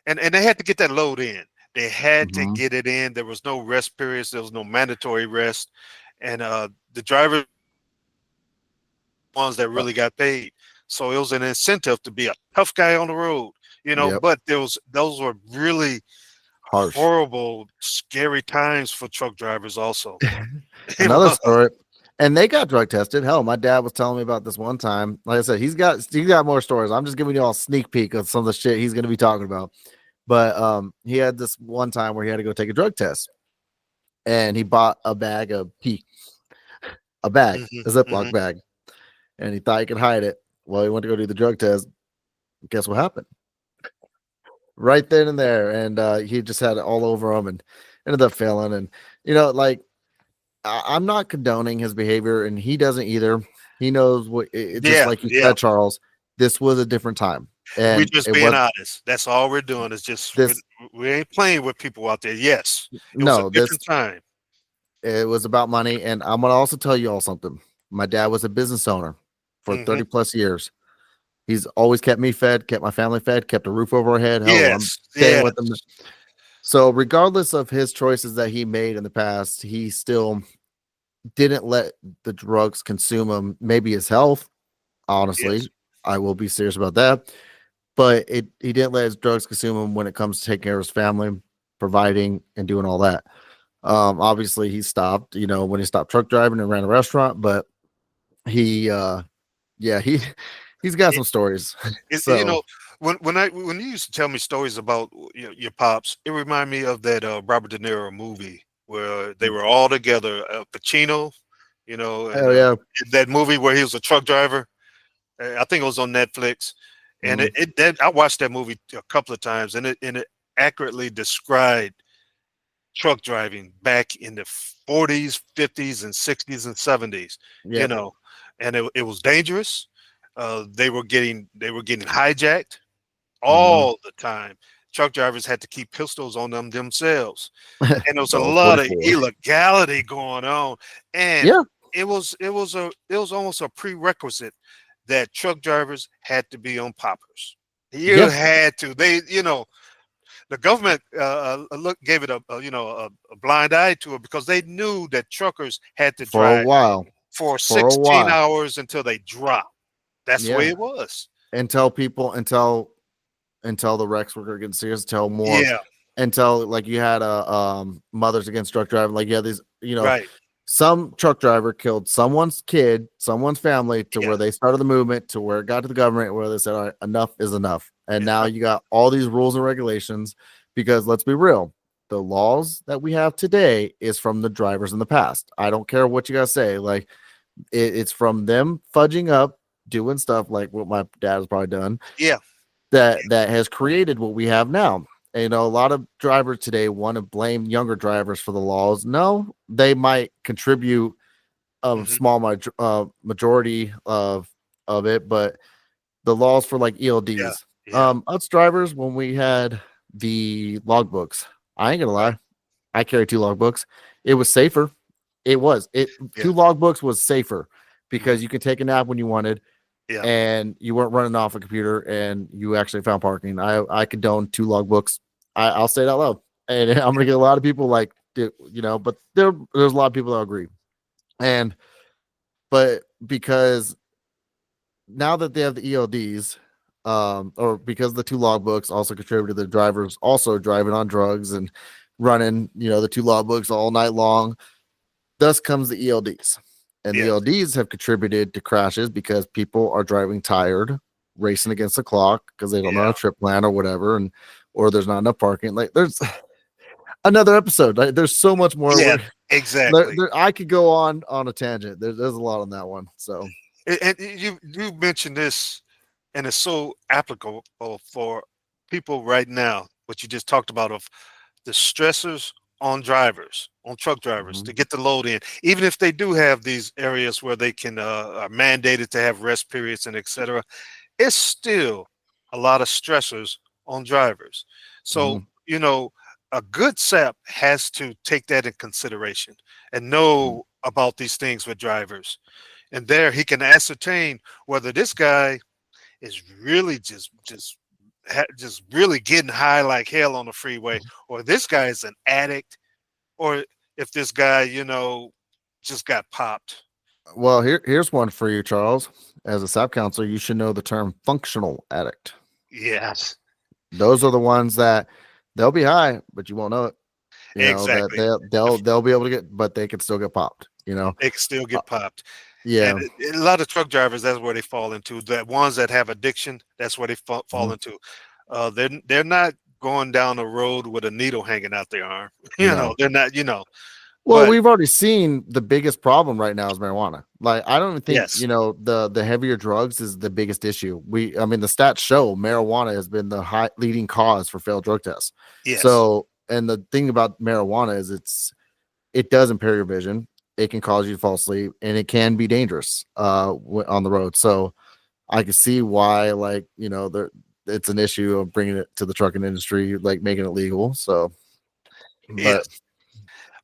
and they had to get that load in. They had to Mhm. get it in. There was no rest periods. There was no mandatory rest, and the drivers ones that Uh, really got paid. So it was an incentive to be a tough guy on the road, yep, But those were really harsh. horrible, scary times for truck drivers. Also, you Another know, story, and they got drug tested. Hell, my dad was telling me about this one time. Like I said, he's got more stories. I'm just giving you all a sneak peek of some of the shit he's going to be talking about. But he had this one time where he had to go take a drug test, and he bought a bag of pee, a Ziploc hmm bag, and he thought he could hide it. Well, he went to go do the drug test. Guess what happened? Right then and there, and he just had it all over him, and ended up failing. And like I'm not condoning his behavior, and he doesn't either. He knows what just yeah, like you yeah. said, Charles. This was a different time, We and just it being was honest. That's all we're doing. Is just this. we ain't playing with people out there. Yes, it was a No, this different time. it was about money, and I'm gonna also tell you all something. My dad was a business owner for hmm 30 plus years. He's always kept me fed, kept my family fed, kept a roof over our head. Hell, I'm Yes, staying yes, with him. So, regardless of his choices that he made in the past, he still didn't let the drugs consume him. Maybe his health. yes. Honestly, I will be serious about that. But he didn't let his drugs consume him when it comes to taking care of his family, providing, and doing all that. Obviously, he stopped. When he stopped truck driving and ran a restaurant, but he, yeah, he's got some stories. You So know, when you used to tell me stories about your pops, it reminded me of that Robert De Niro movie where they were all together, Pacino, and hell yeah. that movie where he was a truck driver. I think it was on Netflix, and Mhm. I watched that movie a couple of times, and it accurately described truck driving back in the 40s, 50s, and 60s and 70s. You Yep. know, and it was dangerous. They were getting hijacked Mhm. all the time. Truck drivers had to keep pistols on them themselves, and there was a So lot of 44. illegality going on. And Yeah. it was almost a prerequisite that truck drivers had to be on poppers. You Yeah. had to. The government gave it a blind eye to it because they knew that truckers had to For a drive while. for For a 16 while. hours until they dropped. That's the way Yeah. it was. Until the wrecks were getting serious, until more, Yeah, until like you had a mothers against truck driving. Like, yeah, these, right. some truck driver killed someone's kid, someone's family, to Yeah, where they started the movement, to where it got to the government, where they said, all right, enough is enough. And now yeah, you got all these rules and regulations, because let's be real, the laws that we have today is from the drivers in the past. I don't care what you guys say. Like, it's from them fudging up, doing stuff like what my dad has probably done, yeah. that has created what we have now. And, a lot of drivers today want to blame younger drivers for the laws. No, they might contribute a hmm small majority of it, but the laws for like Yeah, ELDs, yeah. us drivers, when we had the logbooks, I ain't gonna Right. lie, I carry two logbooks. It was safer. Yeah. Two logbooks was safer hmm because you could take a nap when you wanted, Yeah. and you weren't running off a computer, and you actually found parking. I condone two logbooks. I'll say that out loud, and I'm gonna get a lot of people like, but there's a lot of people that agree. And but because now that they have the ELDs, or because the two logbooks also contribute to the drivers also driving on drugs and running, the two logbooks all night long. Thus comes the ELDs. And the Yeah. ELDs have contributed to crashes because people are driving tired, racing against the clock because they don't know Yeah. a trip plan or whatever, or there's not enough parking. Like, there's another episode. Like, there's so much more. Yeah. Exactly. I could go on a tangent. There's a lot on that one. So And you mentioned this, and it's so applicable for people right now, what you just talked about, of the stressors on drivers, on truck drivers to get the load in, even if they do have these areas where they can are mandated to have rest periods and etc. It's still a lot of stressors on drivers. So, a good SAP has to take that in consideration and know about these things with drivers. And there he can ascertain whether this guy is really just really getting high like hell on the freeway, or this guy is an addict, or if this guy, just got popped. Well, here's one for you, Charles. As a SAP counselor, you should know the term functional addict. Yes, Those are the ones that they'll be high, but you won't know it. exactly. That they'll be able to get, but they can still get popped. They can still get popped. Yeah. And a lot of truck drivers, that's where they fall into. The ones that have addiction, that's where they fall into. They're not going down the road with a needle hanging out their arm. No. They're not. Well, But we've already seen the biggest problem right now is marijuana. Like, I don't even think yes, the heavier drugs is the biggest issue. The stats show marijuana has been the high leading cause for failed drug tests. yes, So, and the thing about marijuana is it does impair your vision. It can cause you to fall asleep, and it can be dangerous on the road. So, I can see why, it's an issue of bringing it to the trucking industry, like making it legal. So, but yes.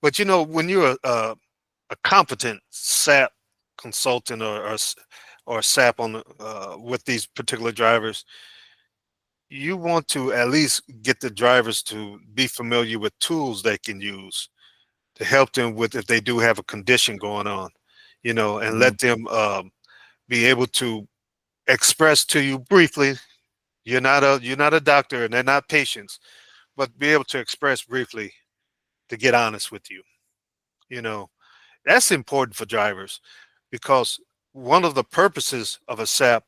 But when you're a competent SAP consultant or SAP on with these particular drivers, you want to at least get the drivers to be familiar with tools they can use to help them with if they do have a condition going on, and let them be able to express to you briefly. You're not a doctor, and they're not patients, but be able to express briefly to get honest with you. That's important for drivers, because one of the purposes of a SAP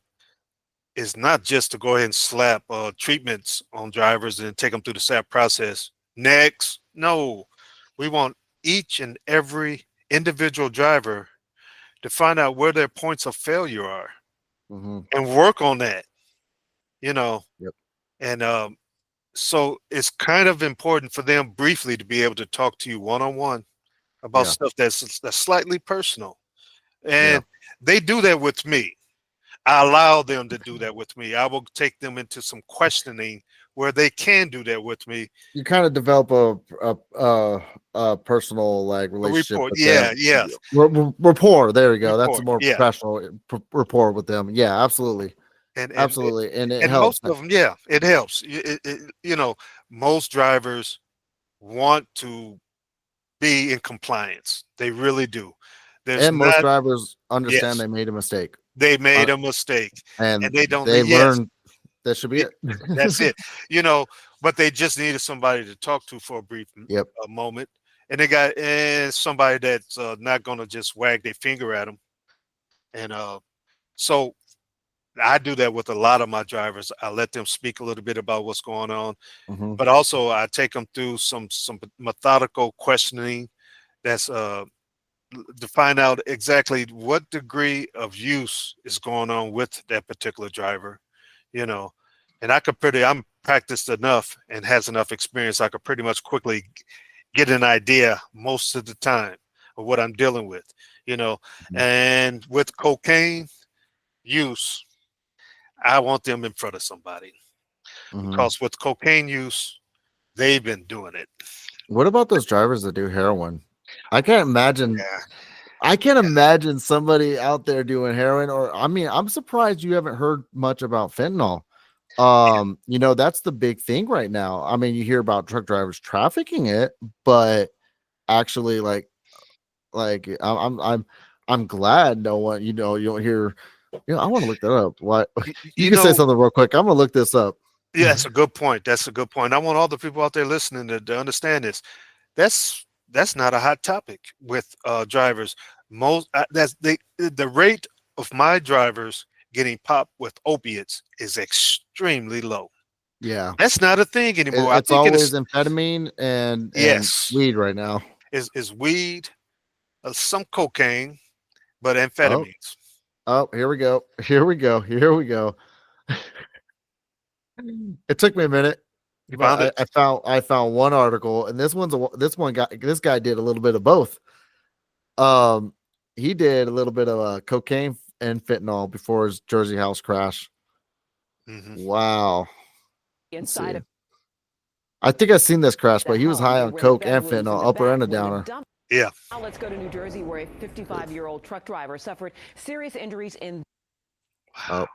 is not just to go ahead and slap treatments on drivers and take them through the SAP process. Next, no, we want each and every individual driver to find out where their points of failure are and work on that, Yep. and so it's kind of important for them briefly to be able to talk to you one-on-one about Yeah. stuff that's slightly personal. Yeah. And they do that with me. I allow them to do that with me. I will take them into some questioning where they can do that with me. You kind of develop a personal relationship report, with yeah, them. yeah. Rapport. There you go. That's a Rapport, more yeah. professional rapport with them. Yeah, absolutely. And Absolutely. And it and helps. most of them, yeah, it helps. Most drivers want to be in compliance. They really do. There's And most not, drivers understand yes, they made a mistake. they made a mistake, And and they don't they need, yes, learn that should be it. that's it. But they just needed somebody to talk to for a brief Yep. moment, and they got somebody that's not going to just wag their finger at them. And so I do that with a lot of my drivers. I let them speak a little bit about what's going on, but also I take them through some methodical questioning that's to find out exactly what degree of use is going on with that particular driver, and I'm practiced enough and has enough experience. I could pretty much quickly get an idea most of the time of what I'm dealing with, and with cocaine use, I want them in front of somebody, because with cocaine use, they've been doing it. What about those drivers that do heroin? I can't imagine. Yeah. I can't imagine somebody out there doing heroin, I'm surprised you haven't heard much about fentanyl. That's the big thing right now. You hear about truck drivers trafficking it, but actually, I'm glad no one, you don't hear. I want to look that up. What you can say something real quick. I'm gonna look this up. Yeah, that's a good point. That's a good point. I want all the people out there listening to understand this. That's not a hot topic with drivers. The rate of my drivers getting popped with opiates is extremely low. Yeah, that's not a thing anymore. I it's think always amphetamine and yes, weed right now. Is weed, some cocaine, but amphetamines. Oh, here we go. Here we go. Here we go. It took me a minute, You found but it? I found one article, and this guy did a little bit of both. He did a little bit of cocaine and fentanyl before his Jersey house crash. Mhm. Wow. Inside of I think I've seen this crash, the but he was home, high there on were the coke and bedrooms in fentanyl, the upper and a back where the downer. dump- Yeah. Now let's go to New Jersey, where a 55-year-old truck driver suffered serious injuries in. Oh.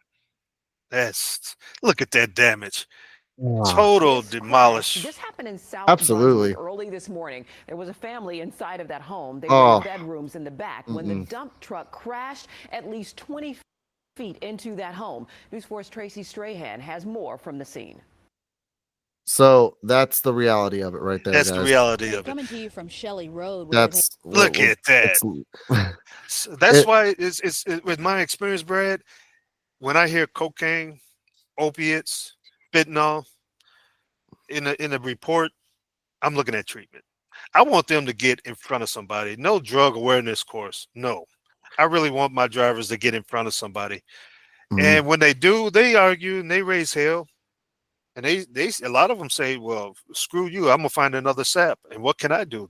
Look at that damage. Wow. Total This demolish. crash, this happened in South Absolutely. Brunswick early this morning. There was a family inside of that home. They were Oh. in bedrooms in the back when the dump truck crashed at least 20 feet into that home. News 4's Tracy Strahan has more from the scene. So that's the reality of it right there, That's guys. the reality of it. Coming to you from Shelley Road. Where That's Look at that. That's why it's with my experience, Brad. When I hear cocaine, opiates, fentanyl in a report, I'm looking at treatment. I want them to get in front of somebody. No drug awareness course. No. I really want my drivers to get in front of somebody. And when they do, they argue and they raise hell. And they a lot of them say, well, screw you, I'm gonna find another SAP. And what can I do?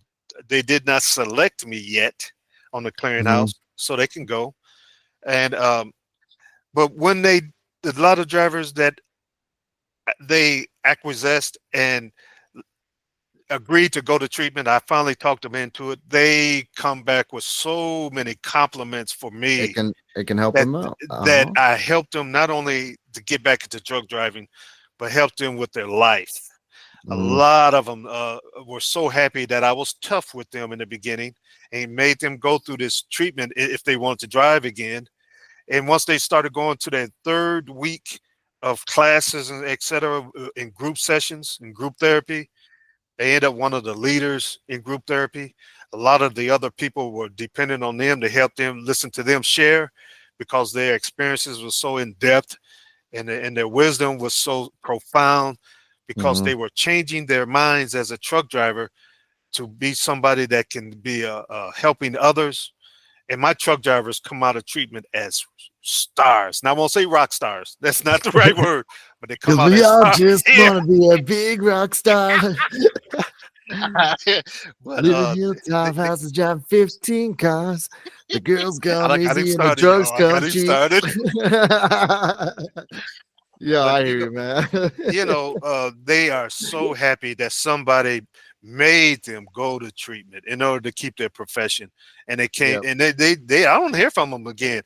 They did not select me yet on the clearinghouse, so they can go. And but when a lot of drivers that they acquiesced and agreed to go to treatment, I finally talked them into it. They come back with so many compliments for me. It can help that, them out. that I helped them not only to get back into drug driving, but helped them with their life. A lot of them were so happy that I was tough with them in the beginning and made them go through this treatment if they wanted to drive again. And once they started going to their third week of classes and et cetera, in group sessions and group therapy, they end up one of the leaders in group therapy. A lot of the other people were dependent on them to help them, listen to them share, because their experiences were so in depth and their wisdom was so profound, because they were changing their minds as a truck driver to be somebody that can be helping others. And my truck drivers come out of treatment as stars. Now I won't say rock stars. That's not the right word, but they come out we as all stars. just want to be a big rock star. But, Live in hilltop houses, driving 15 cars. The girls go I got him easy and the started, drugs y'all. I come got him cheap. started. Yeah, But, I hear you, man. They are so happy that somebody made them go to treatment in order to keep their profession. And they can't, and they I don't hear from them again,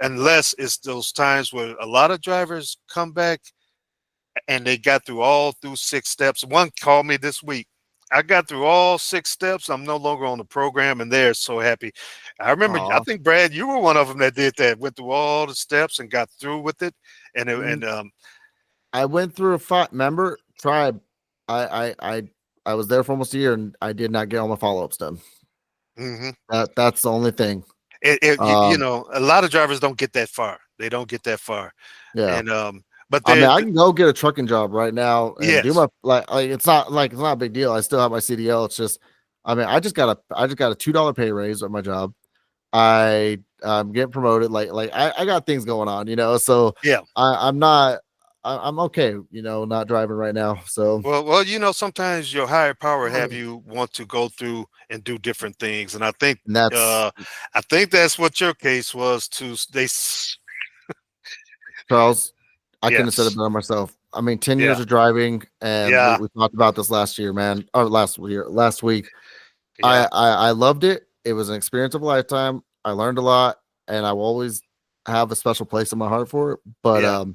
unless it's those times where a lot of drivers come back and they got through 6 steps. One called me this week. I got through all 6 steps. I'm no longer on the program, and they're so happy. I remember, I think, Brad, you were one of them that did that, went through all the steps and got through with it. And I went through a member tribe. I was there for almost a year, and I did not get all my follow-ups done. That's the only thing. A lot of drivers don't get that far. They don't get that far. Yeah. And but I mean, I can go get a trucking job right now and do Yes. my it's not a big deal. I still have my CDL. It's just, I mean, I just got a $2 pay raise at my job. I'm getting promoted. I got things going on, so Yeah. I'm okay, not driving right now. So well, sometimes your higher power have you want to go through and do different things, and I think that's what your case was too. Charles, I couldn't have said it Yes. better myself. I mean, 10 years Yeah. of driving, and Yeah. we talked about this last year, man, or last week. Yeah. I loved it. It was an experience of a lifetime. I learned a lot, and I will always have a special place in my heart for it. But Yeah.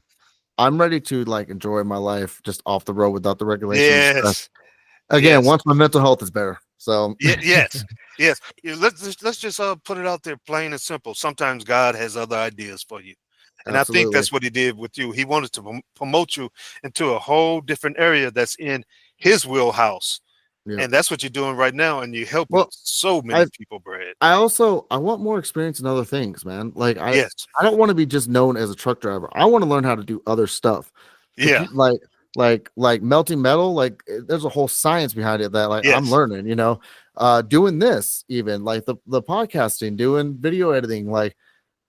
I'm ready to enjoy my life just off the road without the regulations. Yes. Again, Yes. once my mental health is better. So Yes. Yeah, let's just put it out there plain and simple. Sometimes God has other ideas for you. And I think Absolutely. that's what he did with you. He wanted to promote you into a whole different area that's in his wheelhouse. Yeah. And that's what you're doing right now. And you're helping Well, so many people, Brad. I want more experience in other things, man. Yes. I don't want to be just known as a truck driver. I want to learn how to do other stuff. Yeah. Like melting metal, there's a whole science behind it that I'm Yes. learning, doing this, even the podcasting, doing video editing.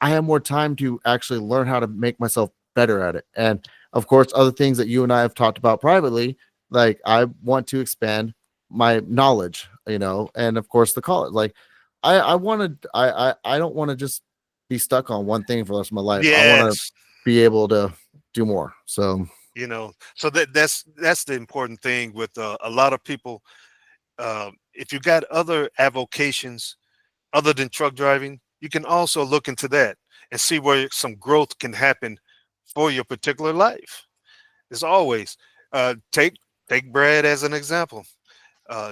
I have more time to actually learn how to make myself better at it. And of course, other things that you and I have talked about privately, like I want to expand my knowledge, and of course the college. Like I want to, I don't want to just be stuck on one thing for the rest of my life. I want to Yes. be able to do more. So So that's the important thing with a lot of people. If you got other avocations other than truck driving, you can also look into that and see where some growth can happen for your particular life. As always, take Brad as an example.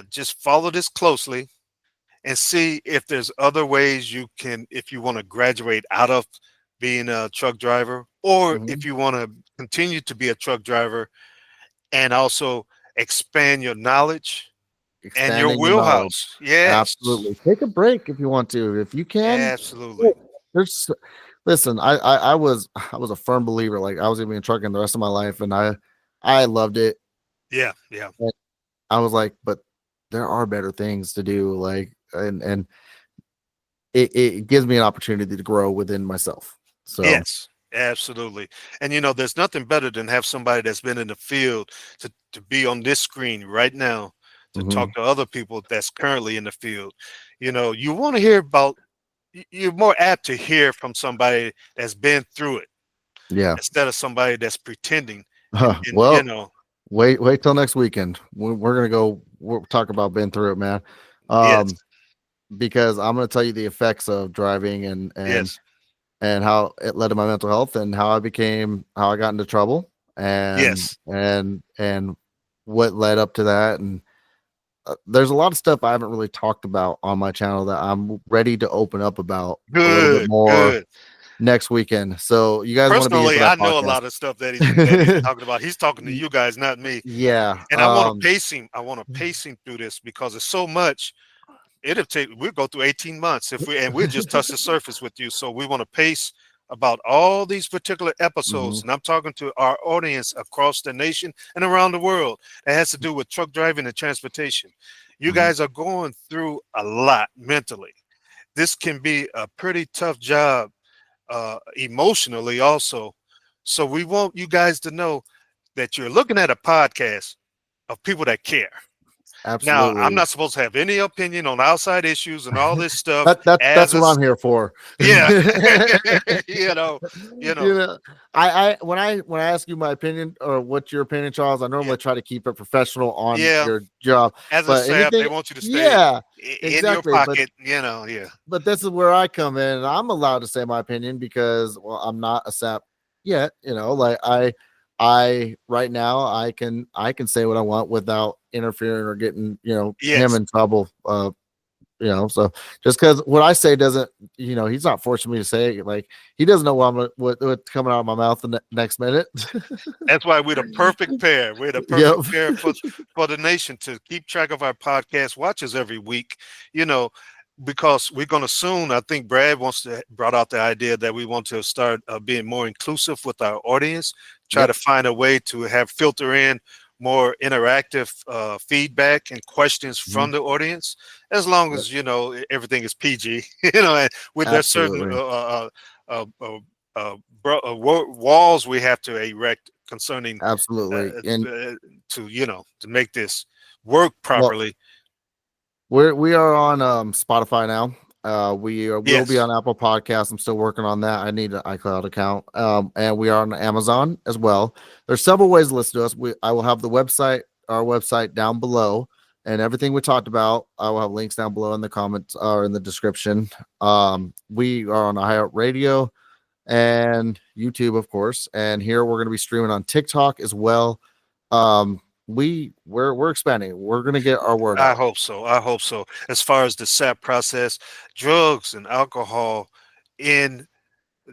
Just follow this closely and see if there's other ways you can, if you want to graduate out of being a truck driver, or if mhm, you want to continue to be a truck driver and also expand your knowledge and your expanding your knowledge. wheelhouse. Yes, Absolutely. Take a break if you want to. If you can, absolutely. there's listen, I was a firm believer. Like I was gonna be in trucking the rest of my life, and I loved it. Yeah, yeah. And I was like, but there are better things to do. Like and it gives me an opportunity to grow within myself. So Yes, absolutely. And there's nothing better than have somebody that's been in the field to be on this screen right now to talk mhm, to other people that's currently in the field. You want to hear about, you're more apt to hear from somebody that's been through it yeah. instead of somebody that's pretending. And Well, wait till next weekend. We're gonna go. We'll talk about been through it, man. yes, Um, because I'm gonna tell you the effects of driving yes, and how it led to my mental health and how I got into trouble yes. and what led up to that. And there's a lot of stuff I haven't really talked about on my channel that I'm ready to open up about a little bit Good, more good. next weekend. So you guys want to be here for Personally, I that know a lot of stuff that he's podcast? talking about. He's talking to you guys, not me. Yeah. And I want to pace him. I want to pace him through this because it's so much. We'll go through 18 months and we'll just touch the surface with you. So we want to pace about all these particular episodes. Mhm, And I'm talking to our audience across the nation and around the world. That has to do with truck driving and transportation. You mhm. guys are going through a lot mentally. This can be a pretty tough job emotionally also. So we want you guys to know that you're looking at a podcast of people that care. Now, I'm Absolutely. not supposed to have any opinion on outside issues and all this stuff That's as what I'm here for. yeah, you know, you know, You know, I when I ask you my opinion or what's your opinion, Charles, I yeah, normally try to keep it professional on yeah. your job. As a But sap, they anything, want you to stay yeah, in your exactly. But pocket, yeah. this is where I come in, and I'm allowed to say my opinion because, well, I'm not a sap yet. Like I right now I can say what I want without interfering or getting him Yes, in trouble. So just because what I say doesn't, he's not forcing me to say it. Like he doesn't know what's coming out of my mouth the next minute. that's why we're the perfect pair. We're the Yep. perfect pair for the nation to keep track of our podcast watches every week. You know, because we're going to soon. I think Brad brought out the idea that we want to start being more inclusive with our audience. Try to Yep. find a way to have filter in more interactive feedback and questions from Mhm. the audience, as long Yep. as everything is PG. And with there's certain Absolutely. walls we have to erect concerning Absolutely. And to make this work well, properly. we are on Spotify now. Will be Yes. on Apple Podcasts. I'm still working on that. I need an iCloud account. And we are on Amazon as well. There's several ways to listen to us. I will have our website down below, and everything we talked about. I will have links down below in the comments or in the description. We are on iHeartRadio and YouTube, of course. And here we're going to be streaming on TikTok as well. We're expanding. We're going to get our word I out. hope so. I hope so. As far as the SAP process, drugs and alcohol in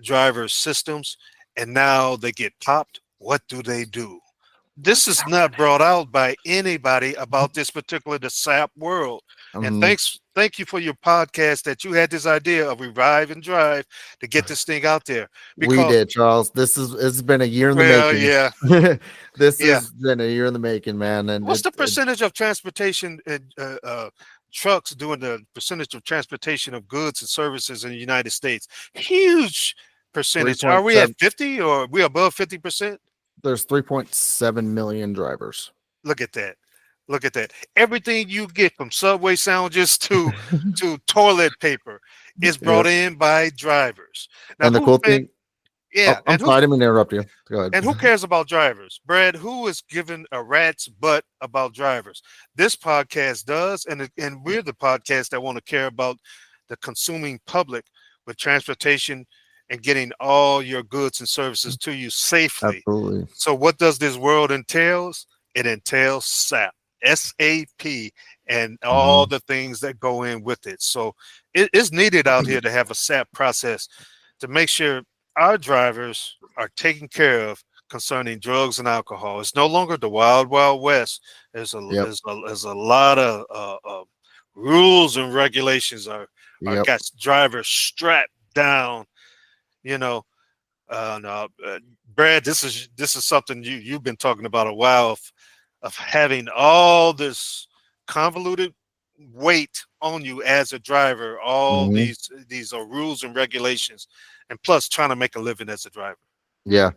drivers' systems, and now they get popped. What do they do? This is not brought out by anybody about this particular the SAP world. And Mhm. thank you for your podcast that you had this idea of Revive and Drive to get this thing out there. We Because, did, Charles. It's been a year in the well, making. yeah, This yeah. has been a year in the making, man. And What's the percentage of transportation trucks doing the percentage of transportation of goods and services in the United States? Huge percentage. Are we at 3.7. 50 or are we above 50%? there's 3.7 million drivers. Look at that. Look at that. Everything you get from Subway sandwiches to toilet paper is brought Yep. in by drivers. Now, And the who cool think? thing, Yeah, I'm sorry, I didn't mean to interrupt you. Go ahead. and who cares about drivers? Brad, who is giving a rat's butt about drivers? This podcast does, and we're the podcast that want to care about the consuming public with transportation and getting all your goods and services to you safely. Absolutely. So what does this world entails? It entails SAP, SAP, and all the things that go in with it. So it's needed out here to have a SAP process to make sure our drivers are taken care of concerning drugs and alcohol. It's no longer the wild, wild west. There's a Yep. there's a lot of rules and regulations are Yep. got drivers strapped down. You know, no, Brad, this is something you've been talking about a while of having all this convoluted weight on you as a driver. All these are rules and regulations, and plus trying to make a living as a driver. Yeah.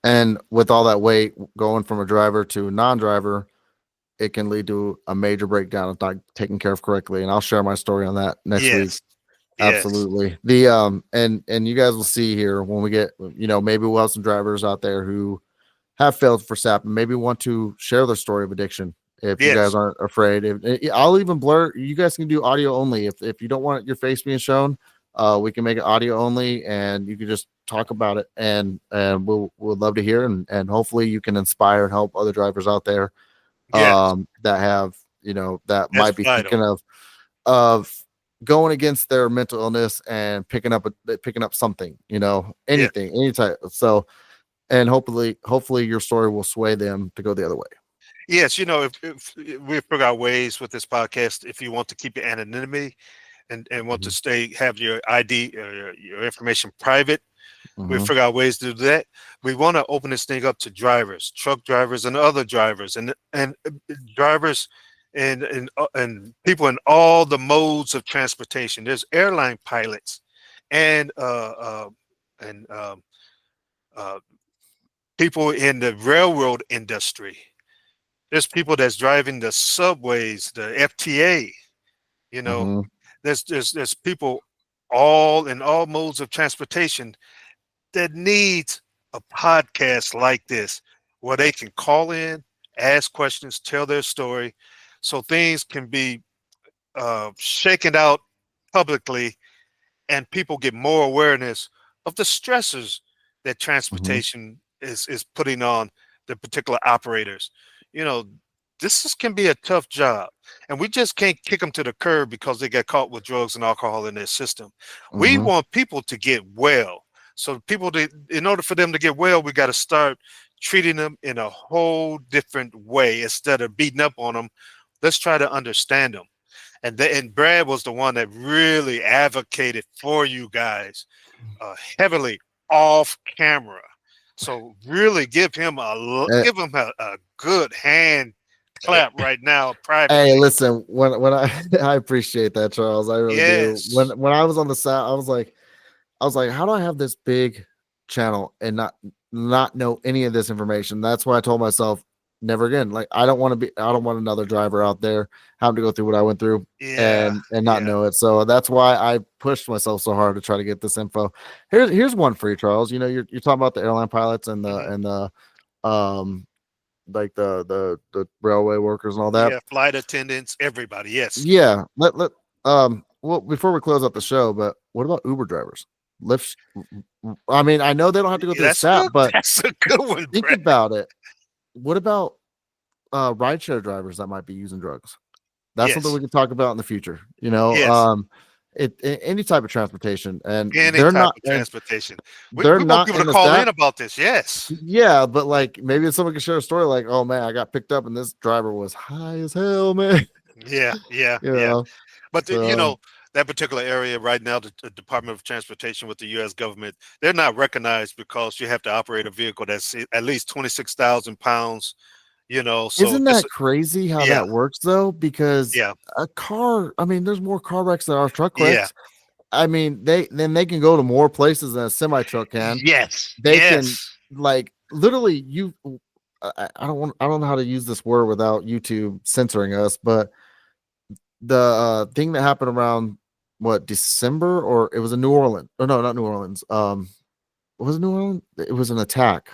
And with all that weight going from a driver to a non-driver, it can lead to a major breakdown if not taken care of correctly. And I'll share my story on that next week. Yes. Absolutely. The and you guys will see here when we get, maybe we'll have some drivers out there who have failed for SAP and maybe want to share their story of addiction. If you guys aren't afraid, I'll even blur. You guys can do audio only. If you don't want your face being shown, we can make it audio only, and you can just talk about it, and we'll love to hear, and hopefully you can inspire and help other drivers out there, that have that might be thinking of going against their mental illness and picking up something, anything, any type. So, and hopefully your story will sway them to go the other way. Yes, if we figure out ways with this podcast, if you want to keep your anonymity and want to have your ID or your information private, we figure out ways to do that. We want to open this thing up to drivers, truck drivers, and other drivers, and drivers and people in all the modes of transportation. There's airline pilots and people in the railroad industry. There's people that's driving the subways, the FTA. There's people all in all modes of transportation that needs a podcast like this where they can call in, ask questions, tell their story, so things can be shaken out publicly, and people get more awareness of the stressors that transportation is putting on the particular operators. This can be a tough job, and we just can't kick them to the curb because they got caught with drugs and alcohol in their system. We want people to get well. So in order for them to get well, we got to start treating them in a whole different way instead of beating up on them. Let's try to understand them. And Brad was the one that really advocated for you guys heavily off camera. So really give him a good hand clap right now. Privately. Hey, listen, when I appreciate that, Charles. I really do. When I was on the side, I was like, how do I have this big channel and not know any of this information? That's why I told myself, never again. Like, I don't want another driver out there having to go through what I went through and not know it. So that's why I pushed myself so hard to try to get this info. Here's one for you, Charles. You're talking about the airline pilots and the like the railway workers and all that. Yeah, flight attendants, everybody. Yes. Yeah. Well, before we close up the show, but what about Uber drivers? Lyft. I mean, I know they don't have to go through the SAP, but that's a good one. Think about it. What about rideshare drivers that might be using drugs? That's something we can talk about in the future. Any type of transportation, and they're not transportation. They're not people to call in about this. Yes. Yeah, but like maybe someone can share a story like, oh man, I got picked up and this driver was high as hell, man. Yeah. But that particular area right now, the Department of Transportation with the U.S. government, they're not recognized because you have to operate a vehicle that's at least 26,000 pounds. So isn't that crazy how that works though? Because a car, I mean, there's more car wrecks than our truck wrecks. I mean, they can go to more places than a semi truck can. Yes. They can literally you. I don't know how to use this word without YouTube censoring us, but the thing that happened around what December, or it was in New Orleans. Oh no, not New Orleans. Was it New Orleans? It was an attack.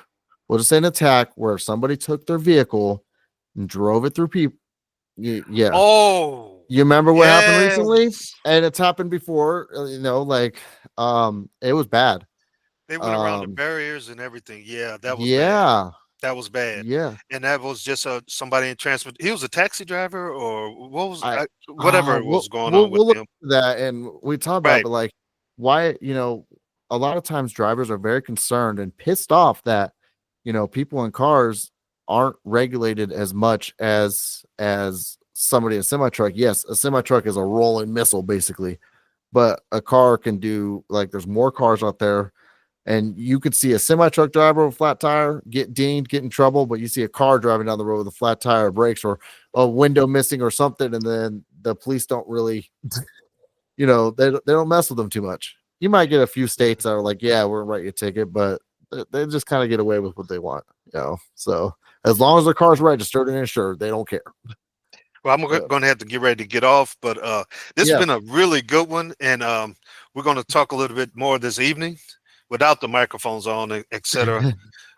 We'll just say an attack where somebody took their vehicle and drove it through people. Yeah. Oh, You remember what happened recently? yes. And it's happened before, like it was bad. They went around the barriers and everything. Yeah, that was bad. Yeah. That was bad. Yeah. And that was just somebody in transport. He was a taxi driver, or what was I whatever we'll was going we'll, on with we'll look him. at that and we talk about, Right. but like why, a lot of times drivers are very concerned and pissed off that, people in cars aren't regulated as much as somebody in a semi truck. Yes, a semi truck is a rolling missile basically, but a car can do, like, there's more cars out there, and you could see a semi truck driver with a flat tire get dinged, get in trouble, but you see a car driving down the road with a flat tire, brakes, or a window missing or something, and then the police don't really, they don't mess with them too much. You might get a few states that are like, yeah, we're gonna write you a ticket, but they just kind of get away with what they want, So as long as their car's registered and insured, they don't care. Well, I'm going to have to get ready to get off, but this has Yeah. been a really good one, and we're going to talk a little bit more this evening without the microphones on, etc.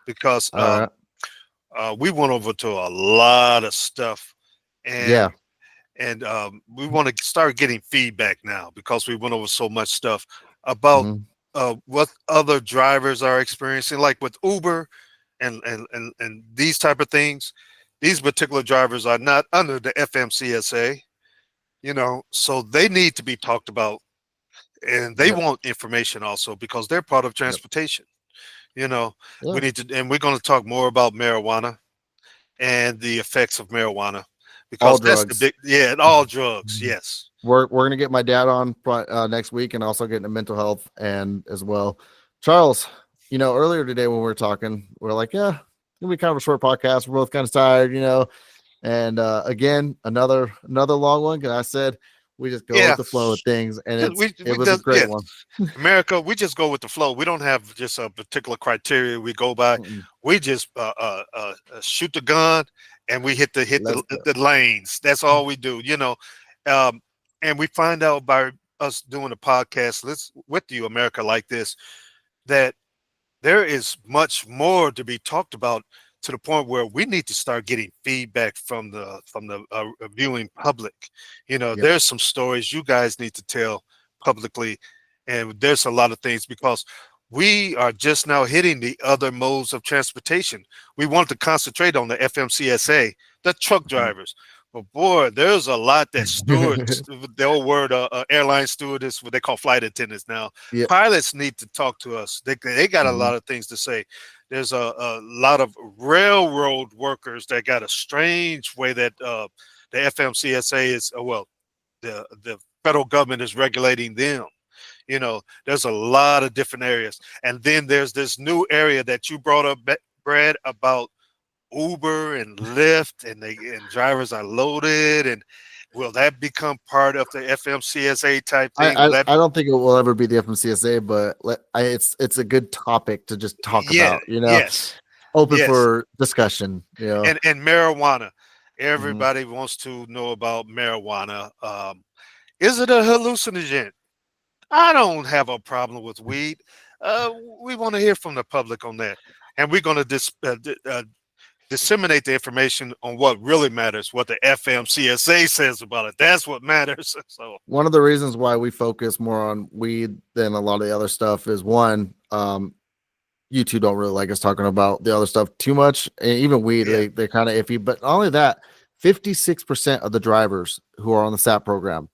Because All right. we went over to a lot of stuff, and Yeah. and we want to start getting feedback now because we went over so much stuff about Mhm. what other drivers are experiencing, like with Uber and these type of things. These particular drivers are not under the FMCSA, so they need to be talked about, and they Yep. want information also because they're part of Yep. transportation. We Yeah. need to, and we're going to talk more about marijuana and the effects of marijuana All because that's the drugs. big, all drugs. Yes. We're gonna get my dad on next week, and also get into mental health and as well. Charles, earlier today when we were talking, we are like, yeah, it'll be kind of a short podcast. We're both kind of tired, And again, another long one. And I said we just go Yeah. with the flow of things, and it was a Does, great yeah. one. America, we just go with the flow. We don't have just a particular criteria we go by. Mm-mm. We just shoot the gun and we hit Let's go. the lanes. That's all we do, and we find out by us doing a podcast with you, America, like this, that there is much more to be talked about, to the point where we need to start getting feedback from the viewing public. Yep. There's some stories you guys need to tell publicly, and there's a lot of things because we are just now hitting the other modes of transportation. We want to concentrate on the FMCSA, the truck drivers. But boy, there's a lot that stewards, the old word, airline stewardess, what they call flight attendants now. Yep. Pilots need to talk to us. They got a lot of things to say. There's a lot of railroad workers that got a strange way that the FMCSA is, the federal government is regulating them. There's a lot of different areas. And then there's this new area that you brought up, Brad, about Uber and Lyft, and drivers are loaded, and will that become part of the FMCSA type thing? I don't think it will ever be the FMCSA, but it's a good topic to just talk about. Yes. Open Yes. for discussion. And marijuana. Everybody wants to know about marijuana. Is it a hallucinogen? I don't have a problem with weed. We want to hear from the public on that, and we're going to disseminate the information on what really matters, what the FMCSA says about it. That's what matters. So one of the reasons why we focus more on weed than a lot of the other stuff is, one, you two don't really like us talking about the other stuff too much. And even weed, Yeah. they're kind of iffy. But not only that, 56% of the drivers who are on the SAP program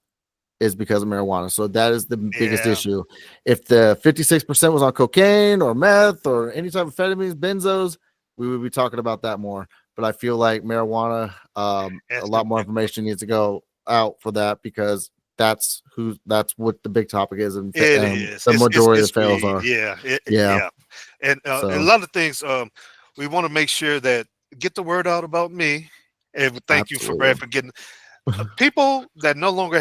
is because of marijuana. So that is the biggest Yeah. issue. If the 56% was on cocaine or meth or any type of amphetamines, benzos, we would be talking about that more. But I feel like marijuana, a lot more information needs to go out for that, because that's what the big topic is, and it is. the majority of It's the fails weed. are. Yeah. And So- a lot of things, we want to make sure that get the word out about me. And thank you for Brad for getting people that no longer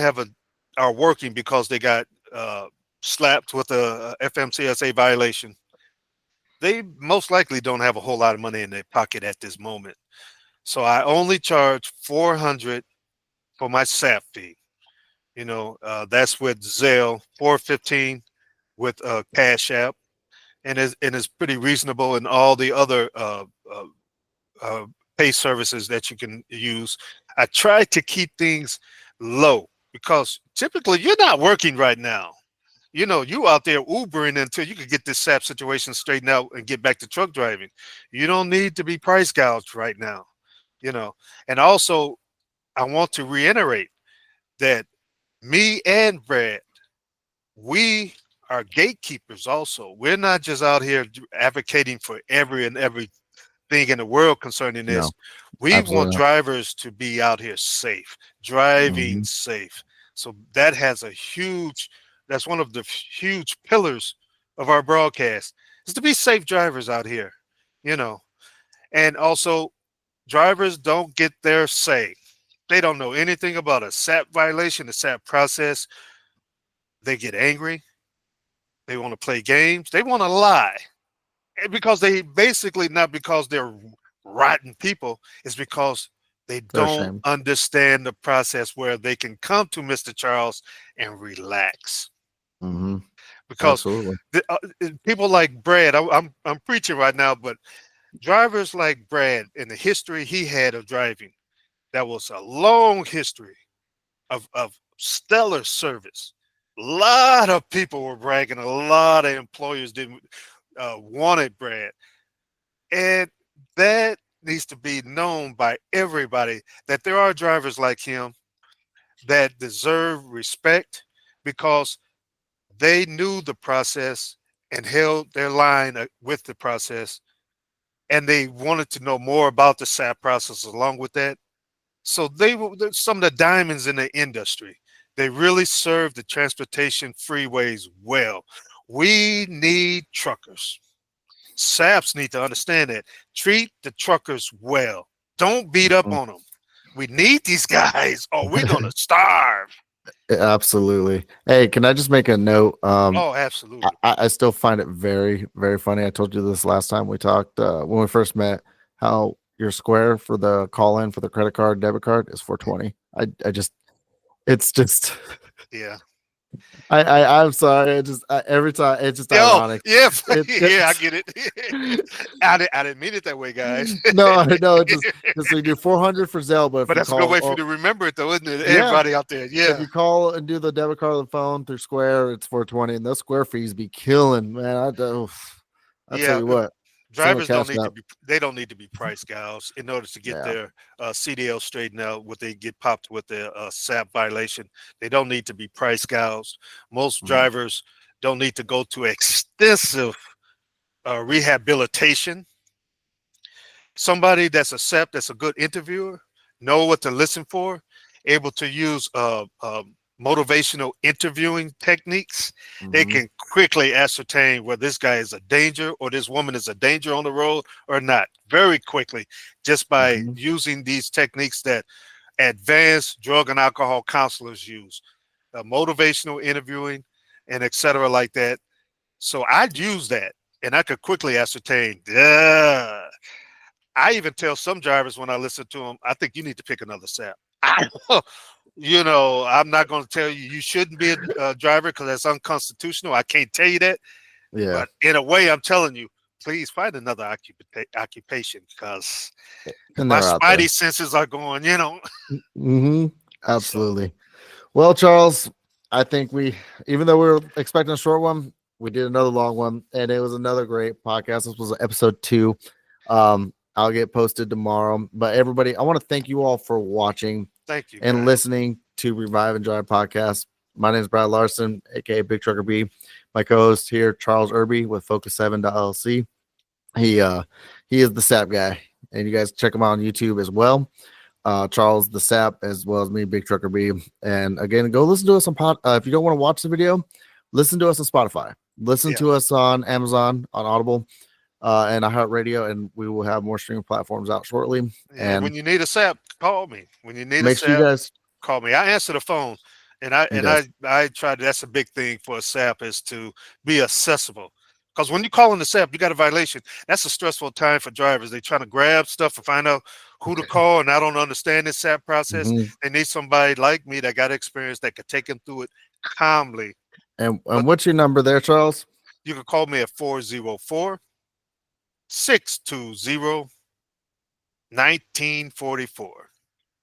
are working because they got slapped with a FMCSA violation. they most likely don't have a whole lot of money in their pocket at this moment. So I only charge 400 for my SAP fee. That's with Zelle, 415 with Cash App, and it's pretty reasonable in all the other uh, pay services that you can use. I try to keep things low because typically you're not working right now. You out there Ubering until you can get this SAP situation straightened out and get back to truck driving. You don't need to be price gouged right now. And also I want to reiterate that me and Brad, we are gatekeepers also. We're not just out here advocating for every and everything in the world concerning this. No, We absolutely want not. drivers to be out here safe, driving Mhm. safe. So that's one of the huge pillars of our broadcast is to be safe drivers out here, you know. And also drivers don't get their say. They don't know anything about a SAP violation, the SAP process. They get angry. They want to play games. They want to lie. And because they basically, not because they're rotten people, it's because they They're don't ashamed. understand the process where they can come to Mr. Charles and relax. Hmm. Because Absolutely. people like Brad, I'm preaching right now, but drivers like Brad and the history he had of driving, that was a long history of stellar service. A lot of people were bragging. A lot of employers didn't wanted Brad, and that needs to be known by everybody that there are drivers like him that deserve respect because they knew the process and held their line with the process, and they wanted to know more about the SAP process along with that. So they're some of the diamonds in the industry. They really serve the transportation freeways well. We need truckers. SAPs need to understand that. Treat the truckers well. Don't beat up Mhm. on them. We need these guys or we're going to starve. Absolutely. Hey, can I just make a note? Oh, absolutely. I still find it very, very funny. I told you this last time we talked when we first met. How your square for the call in for the credit card, debit card is 420. I just, it's just, Yeah. I'm sorry. Every time it's just Yo, ironic. yeah, yeah, I It's get it. I didn't mean it that way, guys. no, I know. Just so you do 400 for Zelle, but if But you that's a good call, way for you to remember it, though, isn't it? yeah, Everybody out there, if yeah, you call and do the debit card on the phone through Square, it's 420, and those Square fees be killing, man. I tell yeah. you what, same with Drivers don't Cash need to App. be. They don't need to be price gouges in order to get Yeah. their CDL straightened out. What they get popped with the SAP violation, they don't need to be price gouged. Most Mhm. drivers don't need to go to extensive rehabilitation. Somebody that's a SEP, that's a good interviewer, know what to listen for, able to use motivational interviewing techniques. They Mhm. can quickly ascertain whether this guy is a danger or this woman is a danger on the road or not, very quickly, just by Mhm. using these techniques that advanced drug and alcohol counselors use, motivational interviewing, and etc. like that. So I'd use that, and I could quickly ascertain. Duh. I even tell some drivers when I listen to them, I think you need to pick another SAP. I'm not going to tell you you shouldn't be a driver because that's unconstitutional. I can't tell you that. Yeah, But in a way, I'm telling you, please find another occupation because and my they're out there. spidey senses are going. Hmm. So, Absolutely. Well, Charles, I think even though we were expecting a short one, we did another long one, and it was another great podcast. This was episode 2. I'll get posted tomorrow. But everybody, I want to thank you all for watching thank you, and guys. listening to Revive and Drive podcast. My name is Brad Larson, aka Big Trucker B. My co-host here, Charles Irby with Focus 7 LLC. He is the SAP guy, and you guys check him out on YouTube as well. Charles the Sap, as well as me, Big Trucker B. And again, go listen to us on if you don't want to watch the video, listen to us on Spotify, listen Yeah. to us on Amazon, on Audible, and iHeartRadio, and we will have more streaming platforms out shortly. Yeah, And when you need a SAP, call me. When you need a make sure you SAP, guys, call me. I answer the phone, and I he and does. I try to. That's a big thing for a SAP is to be accessible. Because when you call in the SAP, you got a violation. That's a stressful time for drivers. They're trying to grab stuff and find out who to call, and I don't understand this SAP process. Mhm. They need somebody like me that got experience that could take them through it calmly. And what's your number there, Charles? You can call me at 404-620-1944.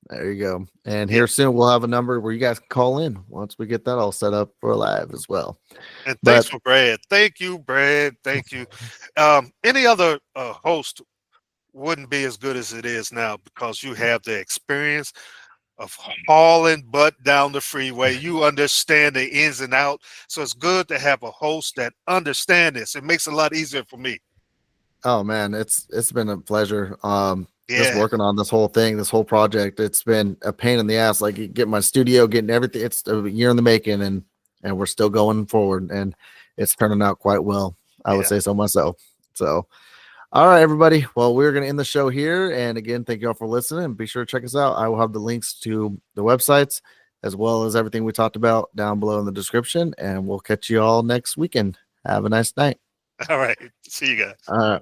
There you go. And here soon we'll have a number where you guys can call in once we get that all set up for live as well. And thanks for Brad. Thank you, Brad. Thank you. Any other host wouldn't be as good as it is now because you have the experience of hauling butt down the freeway. You understand the ins and out. So it's good to have a host that understands this. It makes it a lot easier for me. Oh man, it's been a pleasure. Just Yeah. working on this whole thing, this whole project. It's been a pain in the ass. Like getting my studio, getting everything. It's a year in the making, and we're still going forward, and it's turning out quite well. I would say so myself. So, all right, everybody. Well, we're going to end the show here. And again, thank you all for listening. And be sure to check us out. I will have the links to the websites as well as everything we talked about down below in the description. And we'll catch you all next weekend. Have a nice night. All right. See you guys. All right.